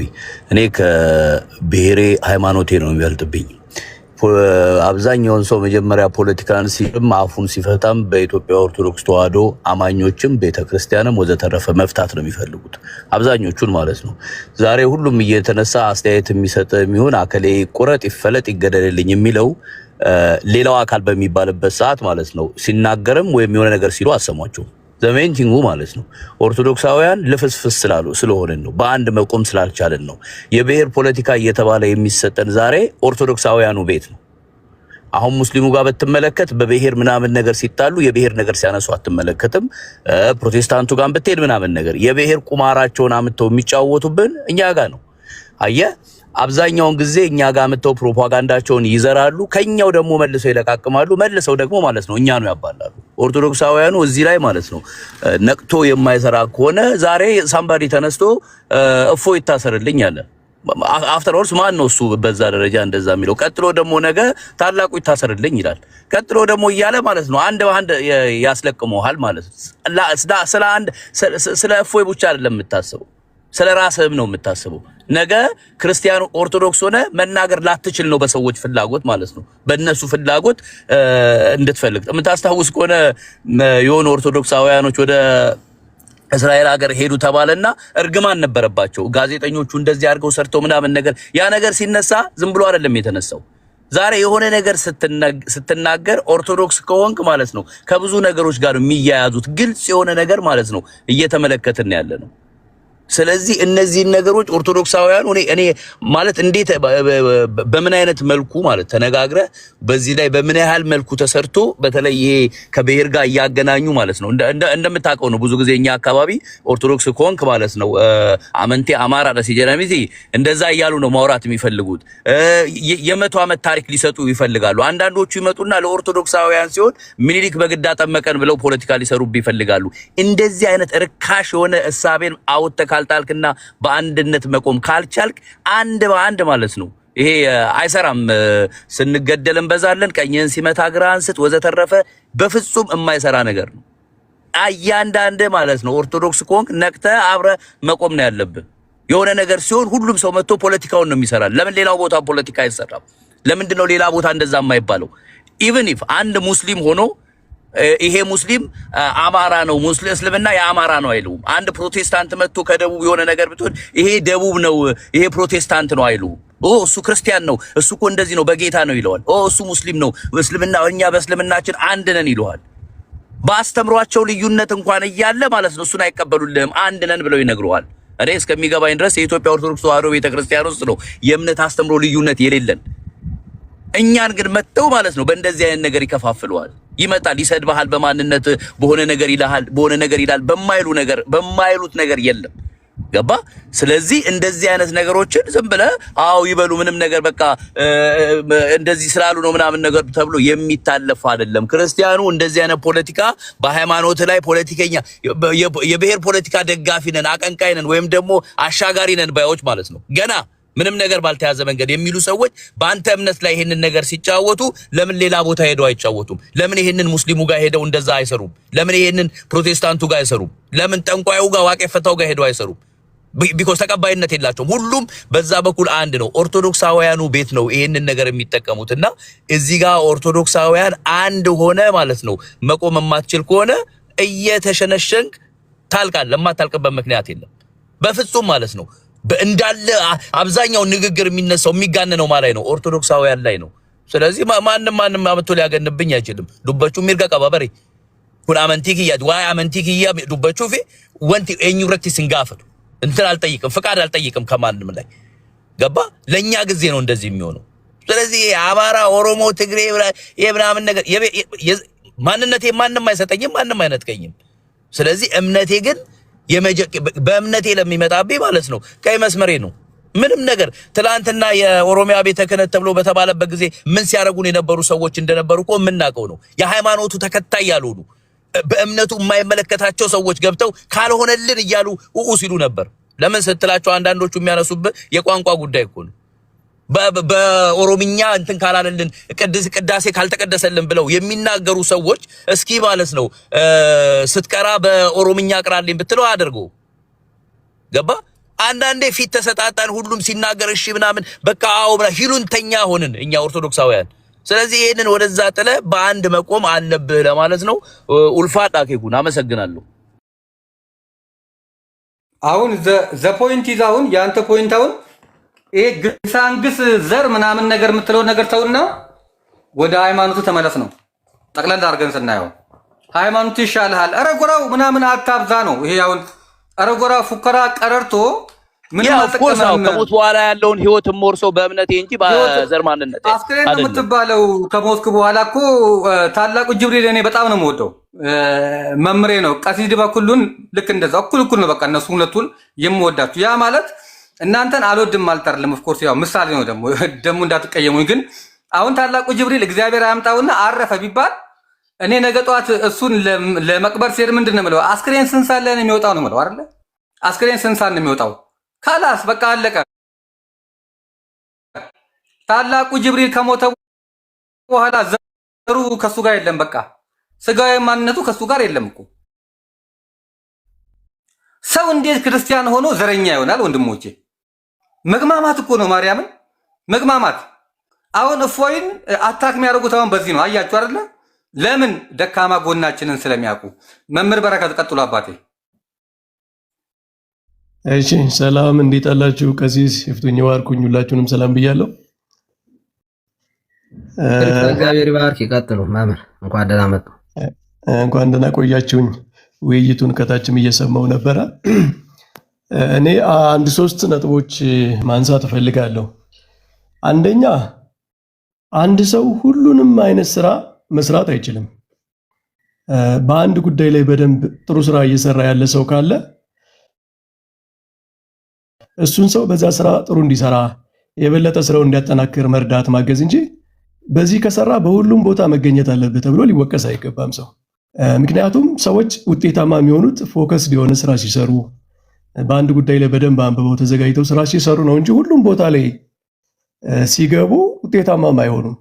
እኔ ከብሔሬ ሃይማኖቴ ነው የሚበልጥብኝ። አብዛኛውን ሰው መጀመሪያ ፖለቲካን ሲልም አፉን ሲፈታም በኢትዮጵያ ኦርቶዶክስ ተዋሕዶ አማኞችም ቤተክርስቲያንም ወዘተረፈ መፍታት ነው የሚፈልጉት አብዛኞቹን ማለት ነው። ዛሬ ሁሉም እየተነሳ አስተያየት የሚሰጥ የሚሆን አከሌ ቁረጥ ይፈለጥ ይገደልልኝ የሚለው ሌላው አካል በሚባልበት ሰዓት ማለት ነው ሲናገርም ወይም የሆነ ነገር ሲሉ አሰሟቸው። ዘሜንቲንጉ ማለት ነው ኦርቶዶክሳውያን ልፍስፍስ ስለሆነ ነው፣ በአንድ መቆም ስላልቻለን ነው። የብሔር ፖለቲካ እየተባለ የሚሰጠን ዛሬ ኦርቶዶክሳውያኑ ቤት ነው። አሁን ሙስሊሙ ጋር በተመለከተ በብሔር ምናምን ነገር ሲጣሉ የብሔር ነገር ሲያነሱ አትመለከትም። ፕሮቴስታንቱ ጋር በትሄድ ምናምን ነገር የብሔር ቁማራቸውን አምጥተው የሚጫወቱብን እኛ ጋር ነው። አየ አብዛኛውን ጊዜ እኛ ጋር መተው ፕሮፓጋንዳቸውን ይዘራሉ፣ ከኛው ደግሞ መልሰው ይለቃቅማሉ። መልሰው ደግሞ ማለት ነው እኛኑ ያባላሉ። ኦርቶዶክሳውያኑ እዚህ ላይ ማለት ነው ነቅቶ የማይሰራ ከሆነ ዛሬ ሳምባዲ ተነስቶ እፎ ይታሰርልኝ አለ። አፍተር ኦልስ ማን ነው እሱ በዛ ደረጃ እንደዛ የሚለው? ቀጥሎ ደግሞ ነገ ታላቁ ይታሰርልኝ ይላል። ቀጥሎ ደግሞ እያለ ማለት ነው አንድ በአንድ ያስለቅመዋል ማለት ነው። ስለ እፎይ ብቻ አይደለም የምታስበው፣ ስለ ራስህም ነው የምታስበው። ነገ ክርስቲያኑ ኦርቶዶክስ ሆነ መናገር ላትችል ነው በሰዎች ፍላጎት ማለት ነው። በእነሱ ፍላጎት እንድትፈልግ የምታስታውስ ከሆነ የሆኑ ኦርቶዶክሳውያኖች ወደ እስራኤል ሀገር ሄዱ ተባለና እርግማን ነበረባቸው። ጋዜጠኞቹ እንደዚህ አድርገው ሰርተው ምናምን ነገር ያ ነገር ሲነሳ ዝም ብሎ አይደለም የተነሳው። ዛሬ የሆነ ነገር ስትናገር ኦርቶዶክስ ከሆንክ ማለት ነው ከብዙ ነገሮች ጋር የሚያያዙት ግልጽ የሆነ ነገር ማለት ነው እየተመለከትን ያለ ነው። ስለዚህ እነዚህ ነገሮች ኦርቶዶክሳውያን እኔ ማለት እንዴት በምን አይነት መልኩ ማለት ተነጋግረ በዚህ ላይ በምን ያህል መልኩ ተሰርቶ በተለይ ይሄ ከብሔር ጋር እያገናኙ ማለት ነው እንደምታውቀው ነው። ብዙ ጊዜ እኛ አካባቢ ኦርቶዶክስ ኮንክ ማለት ነው አመንቴ አማራ ለሲጀራሚዚ እንደዛ እያሉ ነው ማውራት የሚፈልጉት። የመቶ ዓመት ታሪክ ሊሰጡ ይፈልጋሉ። አንዳንዶቹ ይመጡና ለኦርቶዶክሳውያን ሲሆን ምኒልክ በግዳ ጠመቀን ብለው ፖለቲካ ሊሰሩብ ይፈልጋሉ። እንደዚህ አይነት ርካሽ የሆነ እሳቤን አውጥተህ ካልጣልክና በአንድነት መቆም ካልቻልክ አንድ በአንድ ማለት ነው ይሄ አይሰራም። ስንገደል እንበዛለን፣ ቀኝህን ሲመታ ግራህን ስጥ ወዘተረፈ በፍጹም የማይሰራ ነገር ነው። እያንዳንድ ማለት ነው ኦርቶዶክስ ከሆንክ ነቅተህ አብረህ መቆም ነው ያለብህ። የሆነ ነገር ሲሆን ሁሉም ሰው መጥቶ ፖለቲካውን ነው የሚሰራል። ለምን ሌላው ቦታ ፖለቲካ አይሰራም? ለምንድን ነው ሌላ ቦታ እንደዛ የማይባለው? ኢቭን ኢፍ አንድ ሙስሊም ሆኖ ይሄ ሙስሊም አማራ ነው ሙስሊም እስልምና የአማራ ነው አይሉም። አንድ ፕሮቴስታንት መጥቶ ከደቡብ የሆነ ነገር ብትሆን ይሄ ደቡብ ነው ይሄ ፕሮቴስታንት ነው አይሉም። እሱ ክርስቲያን ነው እሱ እኮ እንደዚህ ነው በጌታ ነው ይለዋል። እሱ ሙስሊም ነው እስልምና እኛ በእስልምናችን አንድ ነን ይለዋል። በአስተምሯቸው ልዩነት እንኳን እያለ ማለት ነው እሱን አይቀበሉልህም። አንድ ነን ብለው ይነግሩዋል። እኔ እስከሚገባኝ ድረስ የኢትዮጵያ ኦርቶዶክስ ተዋሕዶ ቤተክርስቲያን ውስጥ ነው የእምነት አስተምሮ ልዩነት የሌለን። እኛን ግን መጥተው ማለት ነው በእንደዚህ አይነት ነገር ይከፋፍለዋል። ይመጣል ይሰድብሃል፣ በማንነት በሆነ ነገር ይልሃል፣ በሆነ ነገር ይላል። በማይሉት ነገር የለም። ገባ? ስለዚህ እንደዚህ አይነት ነገሮችን ዝም ብለህ አዎ ይበሉ ምንም ነገር በቃ እንደዚህ ስላሉ ነው ምናምን ነገር ተብሎ የሚታለፍ አይደለም። ክርስቲያኑ እንደዚህ አይነት ፖለቲካ በሃይማኖት ላይ ፖለቲከኛ የብሔር ፖለቲካ ደጋፊ ነን አቀንቃይ ነን ወይም ደግሞ አሻጋሪ ነን ባዮች ማለት ነው ገና ምንም ነገር ባልተያዘ መንገድ የሚሉ ሰዎች በአንተ እምነት ላይ ይሄንን ነገር ሲጫወቱ ለምን ሌላ ቦታ ሄደው አይጫወቱም? ለምን ይሄንን ሙስሊሙ ጋር ሄደው እንደዛ አይሰሩም? ለምን ይሄንን ፕሮቴስታንቱ ጋር አይሰሩም? ለምን ጠንቋዩ ጋር ዋቄ ፈታው ጋር ሄደው አይሰሩም? ቢኮዝ ተቀባይነት የላቸውም። ሁሉም በዛ በኩል አንድ ነው። ኦርቶዶክሳውያኑ ቤት ነው ይሄንን ነገር የሚጠቀሙትና እዚህ ጋር ኦርቶዶክሳውያን አንድ ሆነ ማለት ነው። መቆም የማትችል ከሆነ እየተሸነሸንክ ታልቃለህ። የማታልቅበት ምክንያት የለም በፍጹም ማለት ነው። እንዳለ አብዛኛው ንግግር የሚነሳው የሚጋነነው ማለት ነው ኦርቶዶክሳውያን ላይ ነው። ስለዚህ ማንም አመቶ ሊያገንብኝ አይችልም። ዱበቹ ሚርጋ ቀባበሬ ሁን አመንቲኪያ ዋይ አመንቲኪያ ዱበቹ ፊ ወንቲ ኤኙረክቲ ሲንጋፈዱ እንትን አልጠይቅም ፍቃድ አልጠይቅም ከማንም ላይ ገባ። ለኛ ጊዜ ነው እንደዚህ የሚሆነው። ስለዚህ አማራ፣ ኦሮሞ፣ ትግሬ የምናምን ነገር ማንነቴ ማንም አይሰጠኝም፣ ማንም አይነጥቀኝም። ስለዚህ እምነቴ ግን በእምነቴ ለሚመጣብኝ ማለት ነው ቀይ መስመሬ ነው። ምንም ነገር ትላንትና የኦሮሚያ ቤተ ክህነት ተብሎ በተባለበት ጊዜ ምን ሲያረጉን የነበሩ ሰዎች እንደነበሩ እኮ የምናውቀው ነው። የሃይማኖቱ ተከታይ ያልሆኑ በእምነቱ የማይመለከታቸው ሰዎች ገብተው ካልሆነልን እያሉ ሲሉ ነበር። ለምን ስትላቸው አንዳንዶቹ የሚያነሱበት የቋንቋ ጉዳይ እኮ ነው። በኦሮምኛ እንትን ካላለልን ቅዳሴ ካልተቀደሰልን ብለው የሚናገሩ ሰዎች እስኪ ማለት ነው ስትቀራ በኦሮምኛ ቅራልኝ ብትለው አድርገው ገባ። አንዳንዴ ፊት ተሰጣጣን ሁሉም ሲናገር እሺ ምናምን በቃ አዎ ብላ ሂሉንተኛ ሆንን እኛ ኦርቶዶክሳውያን። ስለዚህ ይሄንን ወደዛ ጥለ በአንድ መቆም አለብህ ለማለት ነው። ኡልፋ ዳኬኩን አመሰግናለሁ። አሁን ዘ ፖይንት ኢዝ አሁን ያንተ ፖይንት አሁን ይሄ ግሳንግስ ዘር ምናምን ነገር የምትለው ነገር ተውና ወደ ሃይማኖቱ ተመለስ ነው። ጠቅለል አድርገን ስናየው ሃይማኖቱ ይሻልሃል፣ ኧረ ጎራው ምናምን አታብዛ ነው። ይሄ አሁን ኧረ ጎራ ፉከራ ቀረርቶ ምንም አልተቀመም። ከሞት በኋላ ያለውን ህይወት ሞርሰው በእምነቴ እንጂ በዘር ማንነቴ አስክሬን ነው የምትባለው። ከሞትክ በኋላ እኮ ታላቁ ጅብሪል እኔ በጣም ነው የምወደው መምሬ ነው። ቀሲስ ድበኩሉን ልክ እንደዛ እኩል ነው። በቃ እነሱ ሁለቱን የምወዳችሁ ያ ማለት እናንተን አልወድም ማለት አይደለም። ኦፍ ኮርስ ያው ምሳሌ ነው። ደሞ እንዳትቀየሙኝ። ግን አሁን ታላቁ ጅብሪል እግዚአብሔር ያምጣውና አረፈ ቢባል እኔ ነገ ጧት እሱን ለመቅበር ሲሄድ ምንድን ነው የምለው? አስክሬን ስንት ሰዓት ላይ ነው የሚወጣው ነው የምለው አይደለ? አስክሬን ስንት ሰዓት ነው የሚወጣው? ካላስ በቃ አለቀ። ታላቁ ጅብሪል ከሞተ በኋላ ዘሩ ከሱ ጋር የለም። በቃ ስጋዊ ማንነቱ ከሱ ጋር የለም እኮ። ሰው እንዴት ክርስቲያን ሆኖ ዘረኛ ይሆናል? ወንድሞቼ መግማማት እኮ ነው። ማርያምን መግማማት። አሁን እፎይን አታክ የሚያደርጉት አሁን በዚህ ነው። አያችሁ አይደለ? ለምን? ደካማ ጎናችንን ስለሚያውቁ። መምህር በረከት ቀጥሎ አባቴ። እሺ ሰላም፣ እንዴት አላችሁ? ቀሲስ ይፍቱኝ ዋርኩኝ፣ ሁላችሁንም ሰላም ብያለሁ። እግዚአብሔር ይባርክ። ይቀጥሉ መምህር። እንኳን ደህና መጡ። እንኳን ደህና ቆያችሁኝ። ውይይቱን ከታችም እየሰማው ነበረ። እኔ አንድ ሶስት ነጥቦች ማንሳት እፈልጋለሁ። አንደኛ አንድ ሰው ሁሉንም አይነት ስራ መስራት አይችልም። በአንድ ጉዳይ ላይ በደንብ ጥሩ ስራ እየሰራ ያለ ሰው ካለ እሱን ሰው በዛ ስራ ጥሩ እንዲሰራ የበለጠ ስራውን እንዲያጠናክር መርዳት ማገዝ እንጂ በዚህ ከሰራ በሁሉም ቦታ መገኘት አለበት ተብሎ ሊወቀስ አይገባም ሰው። ምክንያቱም ሰዎች ውጤታማ የሚሆኑት ፎከስ የሆነ ስራ ሲሰሩ፣ በአንድ ጉዳይ ላይ በደንብ አንብበው ተዘጋጅተው ስራ ሲሰሩ ነው እንጂ ሁሉም ቦታ ላይ ሲገቡ ውጤታማም አይሆኑም።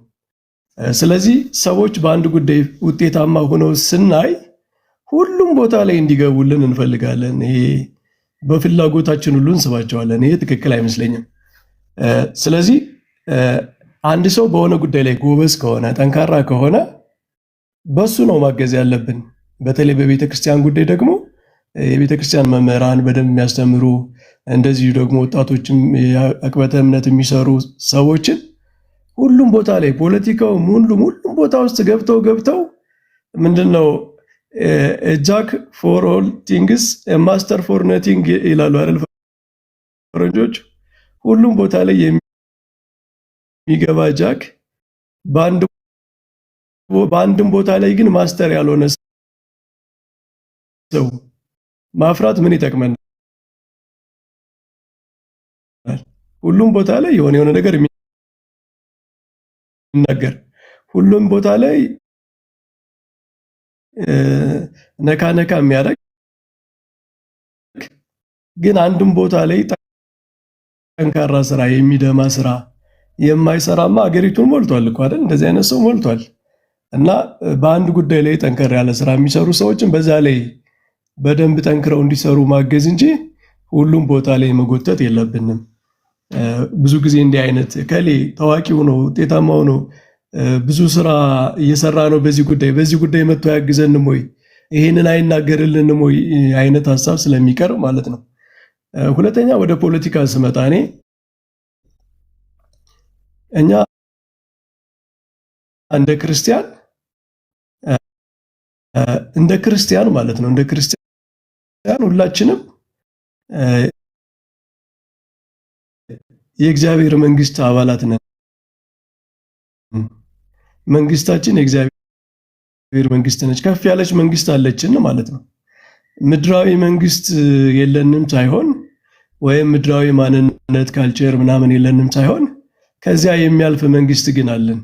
ስለዚህ ሰዎች በአንድ ጉዳይ ውጤታማ ሆነው ስናይ ሁሉም ቦታ ላይ እንዲገቡልን እንፈልጋለን። ይሄ በፍላጎታችን ሁሉ እንስባቸዋለን። ይሄ ትክክል አይመስለኝም። ስለዚህ አንድ ሰው በሆነ ጉዳይ ላይ ጎበዝ ከሆነ ጠንካራ ከሆነ በሱ ነው ማገዝ ያለብን። በተለይ በቤተ ክርስቲያን ጉዳይ ደግሞ የቤተ ክርስቲያን መምህራን በደንብ የሚያስተምሩ እንደዚሁ ደግሞ ወጣቶችም አቅበተ እምነት የሚሰሩ ሰዎችን ሁሉም ቦታ ላይ ፖለቲካው ሁሉም ቦታ ውስጥ ገብተው ምንድነው ጃክ ፎር ኦል ቲንግስ ማስተር ፎር ነቲንግ ይላሉ አይደል ፈረንጆች። ሁሉም ቦታ ላይ የሚገባ ጃክ በአንድም ቦታ ላይ ግን ማስተር ያልሆነ ሰው ማፍራት ምን ይጠቅመናል? ሁሉም ቦታ ላይ የሆነ ነገር የሚናገር ሁሉም ቦታ ላይ ነካ የሚያደርግ ግን አንድም ቦታ ላይ ጠንካራ ስራ የሚደማ ስራ የማይሰራማ አገሪቱን ሞልቷል እኮ አይደል? እንደዚህ አይነት ሰው ሞልቷል። እና በአንድ ጉዳይ ላይ ጠንከር ያለ ስራ የሚሰሩ ሰዎችን በዛ ላይ በደንብ ጠንክረው እንዲሰሩ ማገዝ እንጂ ሁሉም ቦታ ላይ መጎተት የለብንም። ብዙ ጊዜ እንዲህ አይነት ከሌ ታዋቂ ሆኖ ውጤታማ ሆኖ ብዙ ስራ እየሰራ ነው በዚህ ጉዳይ መጥቶ ያግዘንም ወይ ይሄንን አይናገርልንም ወይ አይነት ሐሳብ ስለሚቀር ማለት ነው። ሁለተኛ ወደ ፖለቲካ ስመጣ እኛ እንደ ክርስቲያን ማለት ነው እንደ ክርስቲያን ሁላችንም የእግዚአብሔር መንግስት አባላት ነን። መንግስታችን የእግዚአብሔር መንግስት ነች። ከፍ ያለች መንግስት አለችን ማለት ነው። ምድራዊ መንግስት የለንም ሳይሆን ወይም ምድራዊ ማንነት ካልቸር ምናምን የለንም ሳይሆን ከዚያ የሚያልፍ መንግስት ግን አለን።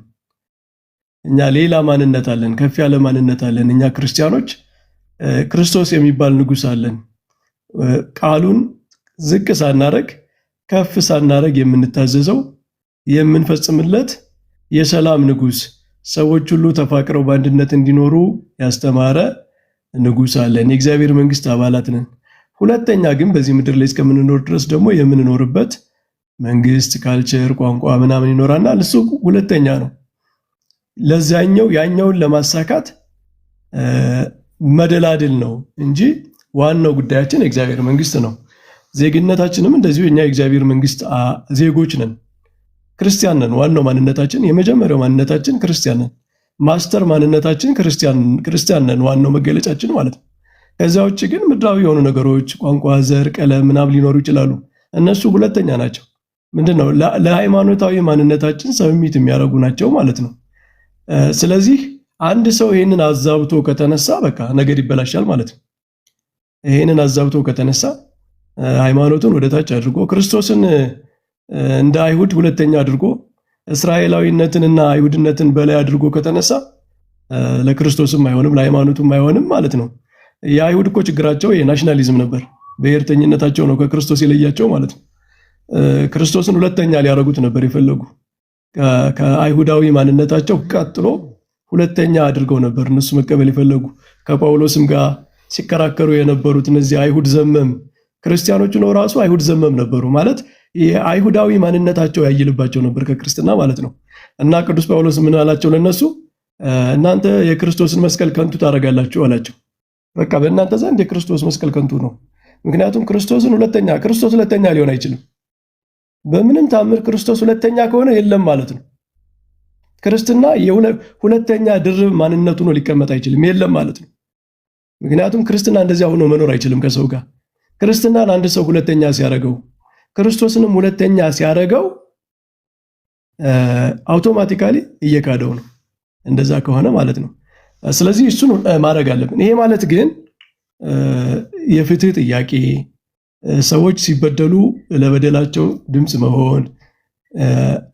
እኛ ሌላ ማንነት አለን፣ ከፍ ያለ ማንነት አለን። እኛ ክርስቲያኖች ክርስቶስ የሚባል ንጉስ አለን። ቃሉን ዝቅ ሳናረግ ከፍ ሳናረግ የምንታዘዘው የምንፈጽምለት የሰላም ንጉስ፣ ሰዎች ሁሉ ተፋቅረው በአንድነት እንዲኖሩ ያስተማረ ንጉስ አለን። የእግዚአብሔር መንግስት አባላት ነን። ሁለተኛ ግን በዚህ ምድር ላይ እስከምንኖር ድረስ ደግሞ የምንኖርበት መንግስት፣ ካልቸር፣ ቋንቋ ምናምን ይኖራናል። እሱ ሁለተኛ ነው። ለዛኛው ያኛውን ለማሳካት መደላድል ነው እንጂ ዋናው ጉዳያችን የእግዚአብሔር መንግስት ነው። ዜግነታችንም እንደዚሁ እኛ የእግዚአብሔር መንግስት ዜጎች ነን፣ ክርስቲያን ነን። ዋናው ማንነታችን የመጀመሪያው ማንነታችን ክርስቲያን ነን። ማስተር ማንነታችን ክርስቲያን ነን፣ ዋናው መገለጫችን ማለት ነው። ከዚያ ውጭ ግን ምድራዊ የሆኑ ነገሮች ቋንቋ፣ ዘር፣ ቀለም ምናምን ሊኖሩ ይችላሉ። እነሱ ሁለተኛ ናቸው። ምንድነው ለሃይማኖታዊ ማንነታችን ሰብሚት የሚያደርጉ ናቸው ማለት ነው። ስለዚህ አንድ ሰው ይሄንን አዛብቶ ከተነሳ በቃ ነገር ይበላሻል ማለት ነው። ይሄንን አዛብቶ ከተነሳ ሃይማኖቱን ወደታች አድርጎ ክርስቶስን እንደ አይሁድ ሁለተኛ አድርጎ እስራኤላዊነትንና አይሁድነትን በላይ አድርጎ ከተነሳ ለክርስቶስም አይሆንም ለሃይማኖቱም አይሆንም ማለት ነው። የአይሁድ እኮ ችግራቸው የናሽናሊዝም ነበር፣ ብሔርተኝነታቸው ነው ከክርስቶስ የለያቸው ማለት ነው። ክርስቶስን ሁለተኛ ሊያደርጉት ነበር የፈለጉ። ከአይሁዳዊ ማንነታቸው ቀጥሎ ሁለተኛ አድርገው ነበር እነሱ መቀበል የፈለጉ። ከጳውሎስም ጋር ሲከራከሩ የነበሩት እነዚህ አይሁድ ዘመም ክርስቲያኖቹ ነው ራሱ አይሁድ ዘመም ነበሩ ማለት የአይሁዳዊ ማንነታቸው ያይልባቸው ነበር ከክርስትና ማለት ነው። እና ቅዱስ ጳውሎስ ምን አላቸው ለነሱ? እናንተ የክርስቶስን መስቀል ከንቱ ታደርጋላችሁ አላቸው። በቃ በእናንተ ዘንድ የክርስቶስ መስቀል ከንቱ ነው። ምክንያቱም ክርስቶስ ሁለተኛ ሊሆን አይችልም። በምንም ታምር ክርስቶስ ሁለተኛ ከሆነ የለም ማለት ነው። ክርስትና ሁለተኛ ድርብ ማንነቱ ነው ሊቀመጥ አይችልም፣ የለም ማለት ነው። ምክንያቱም ክርስትና እንደዚያ ሆኖ መኖር አይችልም ከሰው ጋር። ክርስትናን አንድ ሰው ሁለተኛ ሲያደርገው ክርስቶስንም ሁለተኛ ሲያደርገው አውቶማቲካሊ እየካደው ነው፣ እንደዛ ከሆነ ማለት ነው። ስለዚህ እሱን ማድረግ አለብን። ይሄ ማለት ግን የፍትህ ጥያቄ ሰዎች ሲበደሉ ለበደላቸው ድምፅ መሆን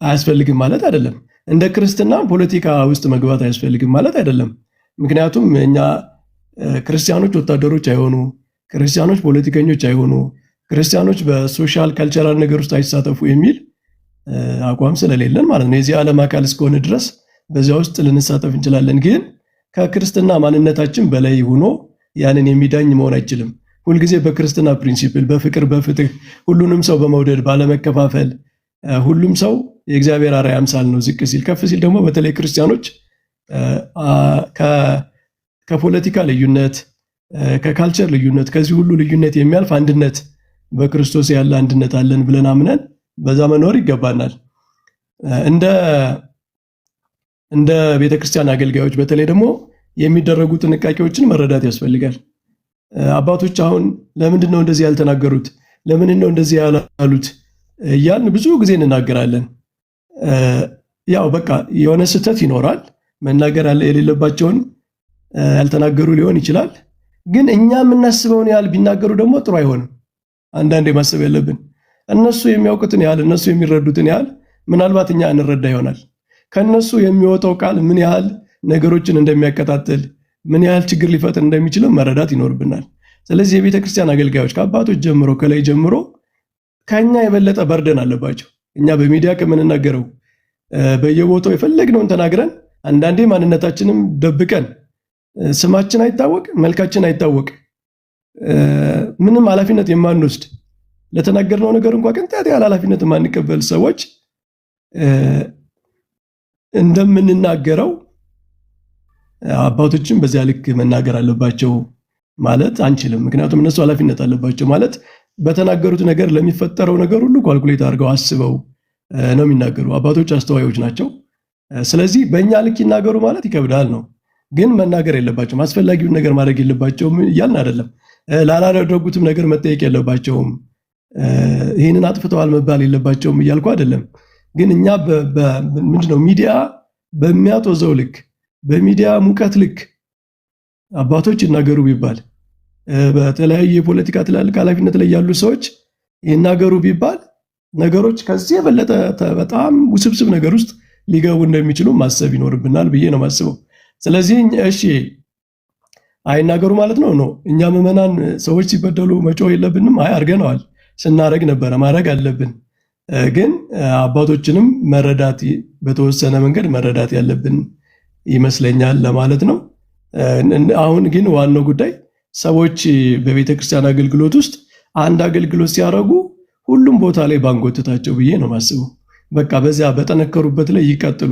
አያስፈልግም ማለት አይደለም። እንደ ክርስትና ፖለቲካ ውስጥ መግባት አያስፈልግም ማለት አይደለም። ምክንያቱም እኛ ክርስቲያኖች ወታደሮች አይሆኑ፣ ክርስቲያኖች ፖለቲከኞች አይሆኑ፣ ክርስቲያኖች በሶሻል ካልቸራል ነገር ውስጥ አይሳተፉ የሚል አቋም ስለሌለን ማለት ነው። የዚህ ዓለም አካል እስከሆነ ድረስ በዚያ ውስጥ ልንሳተፍ እንችላለን። ግን ከክርስትና ማንነታችን በላይ ሆኖ ያንን የሚዳኝ መሆን አይችልም። ሁልጊዜ በክርስትና ፕሪንሲፕል፣ በፍቅር፣ በፍትህ ሁሉንም ሰው በመውደድ ባለመከፋፈል፣ ሁሉም ሰው የእግዚአብሔር አርአያ አምሳል ነው። ዝቅ ሲል ከፍ ሲል ደግሞ በተለይ ክርስቲያኖች ከፖለቲካ ልዩነት፣ ከካልቸር ልዩነት፣ ከዚህ ሁሉ ልዩነት የሚያልፍ አንድነት በክርስቶስ ያለ አንድነት አለን ብለን አምነን በዛ መኖር ይገባናል። እንደ ቤተክርስቲያን አገልጋዮች በተለይ ደግሞ የሚደረጉ ጥንቃቄዎችን መረዳት ያስፈልጋል። አባቶች አሁን ለምንድን ነው እንደዚህ ያልተናገሩት? ለምንድን ነው እንደዚህ ያላሉት? እያልን ብዙ ጊዜ እንናገራለን። ያው በቃ የሆነ ስህተት ይኖራል። መናገር የሌለባቸውን ያልተናገሩ ሊሆን ይችላል። ግን እኛ የምናስበውን ያህል ቢናገሩ ደግሞ ጥሩ አይሆንም። አንዳንዴ ማሰብ ያለብን እነሱ የሚያውቁትን ያህል፣ እነሱ የሚረዱትን ያህል ምናልባት እኛ እንረዳ ይሆናል። ከነሱ የሚወጣው ቃል ምን ያህል ነገሮችን እንደሚያቀጣጥል፣ ምን ያህል ችግር ሊፈጥር እንደሚችልም መረዳት ይኖርብናል። ስለዚህ የቤተ ክርስቲያን አገልጋዮች ከአባቶች ጀምሮ ከላይ ጀምሮ ከኛ የበለጠ በርደን አለባቸው። እኛ በሚዲያ ከምንናገረው በየቦታው የፈለግነውን ተናግረን አንዳንዴ ማንነታችንም ደብቀን ስማችን አይታወቅ፣ መልካችን አይታወቅ፣ ምንም ኃላፊነት የማንወስድ ለተናገርነው ነገር እንኳን ቅንጣት ያህል ኃላፊነት የማንቀበል ሰዎች እንደምንናገረው አባቶችን በዚያ ልክ መናገር አለባቸው ማለት አንችልም። ምክንያቱም እነሱ ኃላፊነት አለባቸው ማለት በተናገሩት ነገር ለሚፈጠረው ነገር ሁሉ ኳልኩሌት አድርገው አስበው ነው የሚናገሩ። አባቶች አስተዋዮች ናቸው። ስለዚህ በእኛ ልክ ይናገሩ ማለት ይከብዳል ነው። ግን መናገር የለባቸውም፣ አስፈላጊውን ነገር ማድረግ የለባቸውም እያልን አይደለም። ላላደረጉትም ነገር መጠየቅ የለባቸውም፣ ይህንን አጥፍተዋል መባል የለባቸውም እያልኩ አይደለም። ግን እኛ ምንድነው ሚዲያ በሚያጦዘው ልክ፣ በሚዲያ ሙቀት ልክ አባቶች ይናገሩ ቢባል፣ በተለያዩ የፖለቲካ ትላልቅ ኃላፊነት ላይ ያሉ ሰዎች ይናገሩ ቢባል ነገሮች ከዚህ የበለጠ በጣም ውስብስብ ነገር ውስጥ ሊገቡ እንደሚችሉ ማሰብ ይኖርብናል ብዬ ነው ማስበው። ስለዚህ እሺ አይናገሩ ማለት ነው ነው እኛ ምዕመናን ሰዎች ሲበደሉ መጮህ የለብንም? አይ አድርገነዋል፣ ስናረግ ነበረ፣ ማድረግ አለብን። ግን አባቶችንም መረዳት በተወሰነ መንገድ መረዳት ያለብን ይመስለኛል ለማለት ነው። አሁን ግን ዋናው ጉዳይ ሰዎች በቤተ ክርስቲያን አገልግሎት ውስጥ አንድ አገልግሎት ሲያደርጉ ሁሉም ቦታ ላይ ባንጎትታቸው ብዬ ነው ማስበው። በቃ በዚያ በጠነከሩበት ላይ ይቀጥሉ።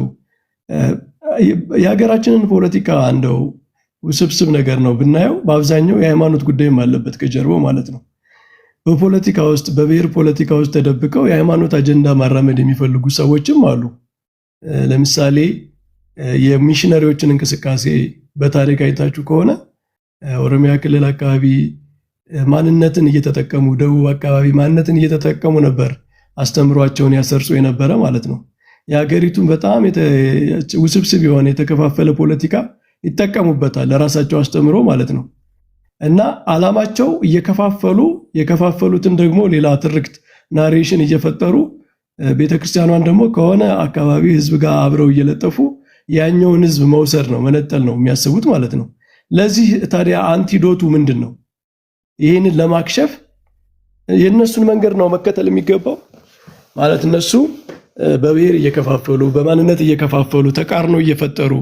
የሀገራችንን ፖለቲካ እንደው ውስብስብ ነገር ነው ብናየው፣ በአብዛኛው የሃይማኖት ጉዳይም አለበት ከጀርባው ማለት ነው። በፖለቲካ ውስጥ በብሔር ፖለቲካ ውስጥ ተደብቀው የሃይማኖት አጀንዳ ማራመድ የሚፈልጉ ሰዎችም አሉ። ለምሳሌ የሚሽነሪዎችን እንቅስቃሴ በታሪክ አይታችሁ ከሆነ ኦሮሚያ ክልል አካባቢ ማንነትን እየተጠቀሙ፣ ደቡብ አካባቢ ማንነትን እየተጠቀሙ ነበር አስተምሯቸውን ያሰርጹ የነበረ ማለት ነው። የሀገሪቱን በጣም ውስብስብ የሆነ የተከፋፈለ ፖለቲካ ይጠቀሙበታል ለራሳቸው አስተምሮ ማለት ነው። እና ዓላማቸው እየከፋፈሉ የከፋፈሉትን ደግሞ ሌላ ትርክት ናሬሽን እየፈጠሩ ቤተክርስቲያኗን ደግሞ ከሆነ አካባቢ ህዝብ ጋር አብረው እየለጠፉ ያኛውን ህዝብ መውሰድ ነው መነጠል ነው የሚያስቡት ማለት ነው። ለዚህ ታዲያ አንቲዶቱ ምንድን ነው? ይህንን ለማክሸፍ የእነሱን መንገድ ነው መከተል የሚገባው ማለት እነሱ በብሔር እየከፋፈሉ በማንነት እየከፋፈሉ ተቃርኖ እየፈጠሩ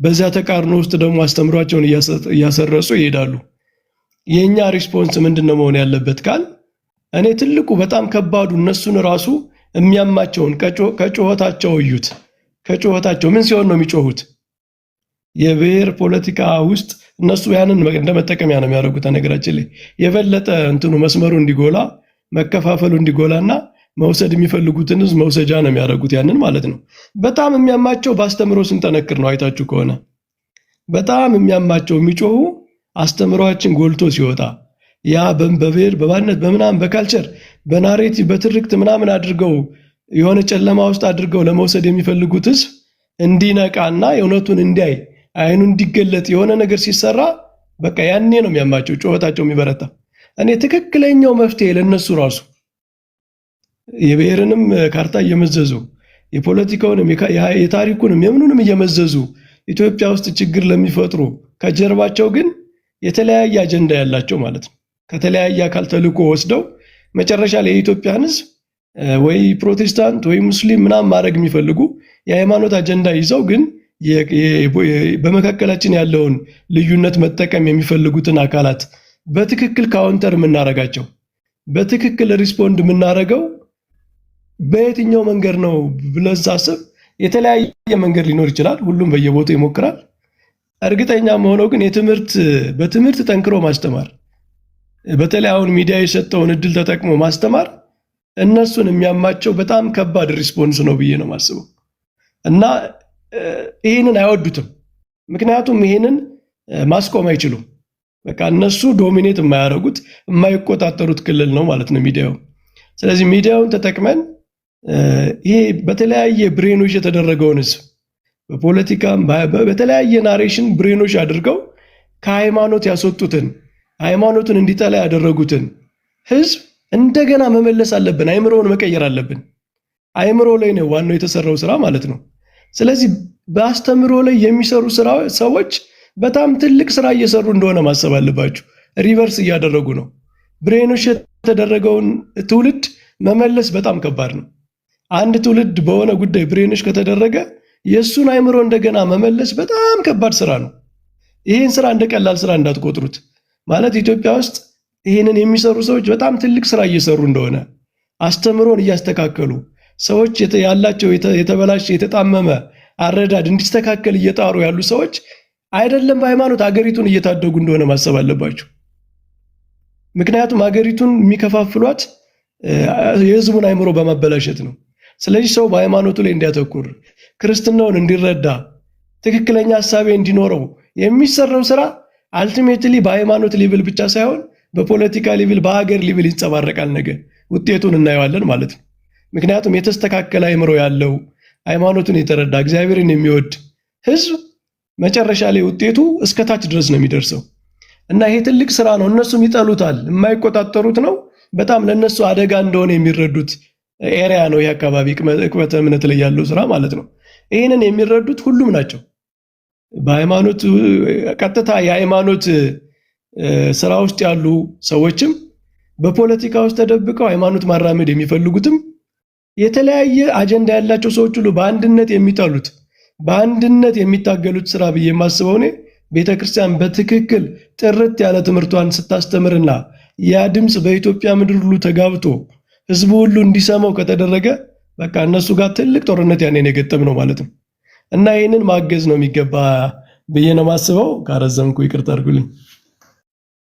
በዚያ ተቃርኖ ውስጥ ደግሞ አስተምሯቸውን እያሰረጹ ይሄዳሉ። የኛ ሪስፖንስ ምንድነው መሆን ያለበት ካል እኔ ትልቁ በጣም ከባዱ እነሱን ራሱ የሚያማቸውን ከጮኸታቸው እዩት። ከጮኸታቸው ምን ሲሆን ነው የሚጮሁት? የብሔር ፖለቲካ ውስጥ እነሱ ያንን እንደመጠቀሚያ ነው የሚያደርጉት። ነገራችን ላይ የበለጠ እንትኑ መስመሩ እንዲጎላ መከፋፈሉ እንዲጎላና መውሰድ የሚፈልጉትን ህዝብ መውሰጃ ነው የሚያደርጉት ያንን ማለት ነው። በጣም የሚያማቸው በአስተምሮ ስንጠነክር ነው። አይታችሁ ከሆነ በጣም የሚያማቸው የሚጮሁ አስተምሯችን ጎልቶ ሲወጣ ያ በብሔር በማንነት በምናምን በካልቸር በናሬቲቭ በትርክት ምናምን አድርገው የሆነ ጨለማ ውስጥ አድርገው ለመውሰድ የሚፈልጉት ህዝብ እንዲነቃና የእውነቱን እንዲያይ አይኑ እንዲገለጥ የሆነ ነገር ሲሰራ በቃ ያኔ ነው የሚያማቸው ጩኸታቸው የሚበረታ። እኔ ትክክለኛው መፍትሄ ለነሱ ራሱ የብሔርንም ካርታ እየመዘዙ የፖለቲካውንም የታሪኩንም የምኑንም እየመዘዙ ኢትዮጵያ ውስጥ ችግር ለሚፈጥሩ ከጀርባቸው ግን የተለያየ አጀንዳ ያላቸው ማለት ነው። ከተለያየ አካል ተልዕኮ ወስደው መጨረሻ ላይ የኢትዮጵያን ህዝብ ወይ ፕሮቴስታንት ወይ ሙስሊም ምናምን ማድረግ የሚፈልጉ የሃይማኖት አጀንዳ ይዘው ግን በመካከላችን ያለውን ልዩነት መጠቀም የሚፈልጉትን አካላት በትክክል ካውንተር የምናረጋቸው በትክክል ሪስፖንድ የምናረገው በየትኛው መንገድ ነው ብለን ሳስብ የተለያየ መንገድ ሊኖር ይችላል። ሁሉም በየቦታው ይሞክራል። እርግጠኛ መሆነው ግን በትምህርት ጠንክሮ ማስተማር፣ በተለይ አሁን ሚዲያ የሰጠውን እድል ተጠቅሞ ማስተማር እነሱን የሚያማቸው በጣም ከባድ ሪስፖንስ ነው ብዬ ነው የማስበው እና ይህንን አይወዱትም። ምክንያቱም ይህንን ማስቆም አይችሉም። በቃ እነሱ ዶሚኔት የማያደርጉት የማይቆጣጠሩት ክልል ነው ማለት ነው ሚዲያው። ስለዚህ ሚዲያውን ተጠቅመን ይሄ በተለያየ ብሬኖች የተደረገውን ህዝብ በፖለቲካም በተለያየ ናሬሽን ብሬኖች አድርገው ከሃይማኖት ያስወጡትን ሃይማኖትን እንዲጠላ ያደረጉትን ህዝብ እንደገና መመለስ አለብን። አይምሮውን መቀየር አለብን። አይምሮ ላይ ነው ዋናው የተሰራው ስራ ማለት ነው። ስለዚህ በአስተምሮ ላይ የሚሰሩ ሰዎች በጣም ትልቅ ስራ እየሰሩ እንደሆነ ማሰብ አለባችሁ። ሪቨርስ እያደረጉ ነው። ብሬኖች የተደረገውን ትውልድ መመለስ በጣም ከባድ ነው። አንድ ትውልድ በሆነ ጉዳይ ብሬኖች ከተደረገ የእሱን አይምሮ እንደገና መመለስ በጣም ከባድ ስራ ነው። ይህን ስራ እንደ ቀላል ስራ እንዳትቆጥሩት። ማለት ኢትዮጵያ ውስጥ ይህንን የሚሰሩ ሰዎች በጣም ትልቅ ስራ እየሰሩ እንደሆነ አስተምሮን እያስተካከሉ ሰዎች ያላቸው የተበላሸ የተጣመመ አረዳድ እንዲስተካከል እየጣሩ ያሉ ሰዎች አይደለም በሃይማኖት አገሪቱን እየታደጉ እንደሆነ ማሰብ አለባቸው። ምክንያቱም አገሪቱን የሚከፋፍሏት የህዝቡን አይምሮ በማበላሸት ነው። ስለዚህ ሰው በሃይማኖቱ ላይ እንዲያተኩር፣ ክርስትናውን እንዲረዳ፣ ትክክለኛ ሐሳቤ እንዲኖረው የሚሰራው ስራ አልቲሜትሊ በሃይማኖት ሌቭል ብቻ ሳይሆን በፖለቲካ ሌቭል በሀገር ሌቭል ይንጸባረቃል። ነገ ውጤቱን እናየዋለን ማለት ነው። ምክንያቱም የተስተካከለ አይምሮ ያለው ሃይማኖቱን የተረዳ እግዚአብሔርን የሚወድ ህዝብ መጨረሻ ላይ ውጤቱ እስከታች ድረስ ነው የሚደርሰው እና ይሄ ትልቅ ስራ ነው። እነሱም ይጠሉታል፣ የማይቆጣጠሩት ነው። በጣም ለነሱ አደጋ እንደሆነ የሚረዱት ኤሪያ ነው ይህ አካባቢ ቅበተ እምነት ላይ ያለው ስራ ማለት ነው። ይህንን የሚረዱት ሁሉም ናቸው። በሃይማኖት ቀጥታ የሃይማኖት ስራ ውስጥ ያሉ ሰዎችም በፖለቲካ ውስጥ ተደብቀው ሃይማኖት ማራመድ የሚፈልጉትም የተለያየ አጀንዳ ያላቸው ሰዎች ሁሉ በአንድነት የሚጠሉት በአንድነት የሚታገሉት ስራ ብዬ የማስበው እኔ ቤተክርስቲያን በትክክል ጥርት ያለ ትምህርቷን ስታስተምርና ያ ድምፅ በኢትዮጵያ ምድር ሁሉ ተጋብቶ ህዝቡ ሁሉ እንዲሰማው ከተደረገ በቃ እነሱ ጋር ትልቅ ጦርነት ያኔን የገጠም ነው ማለት ነው እና ይህንን ማገዝ ነው የሚገባ ብዬ ነው የማስበው። ካረዘምኩ ይቅርታ አድርጉልኝ።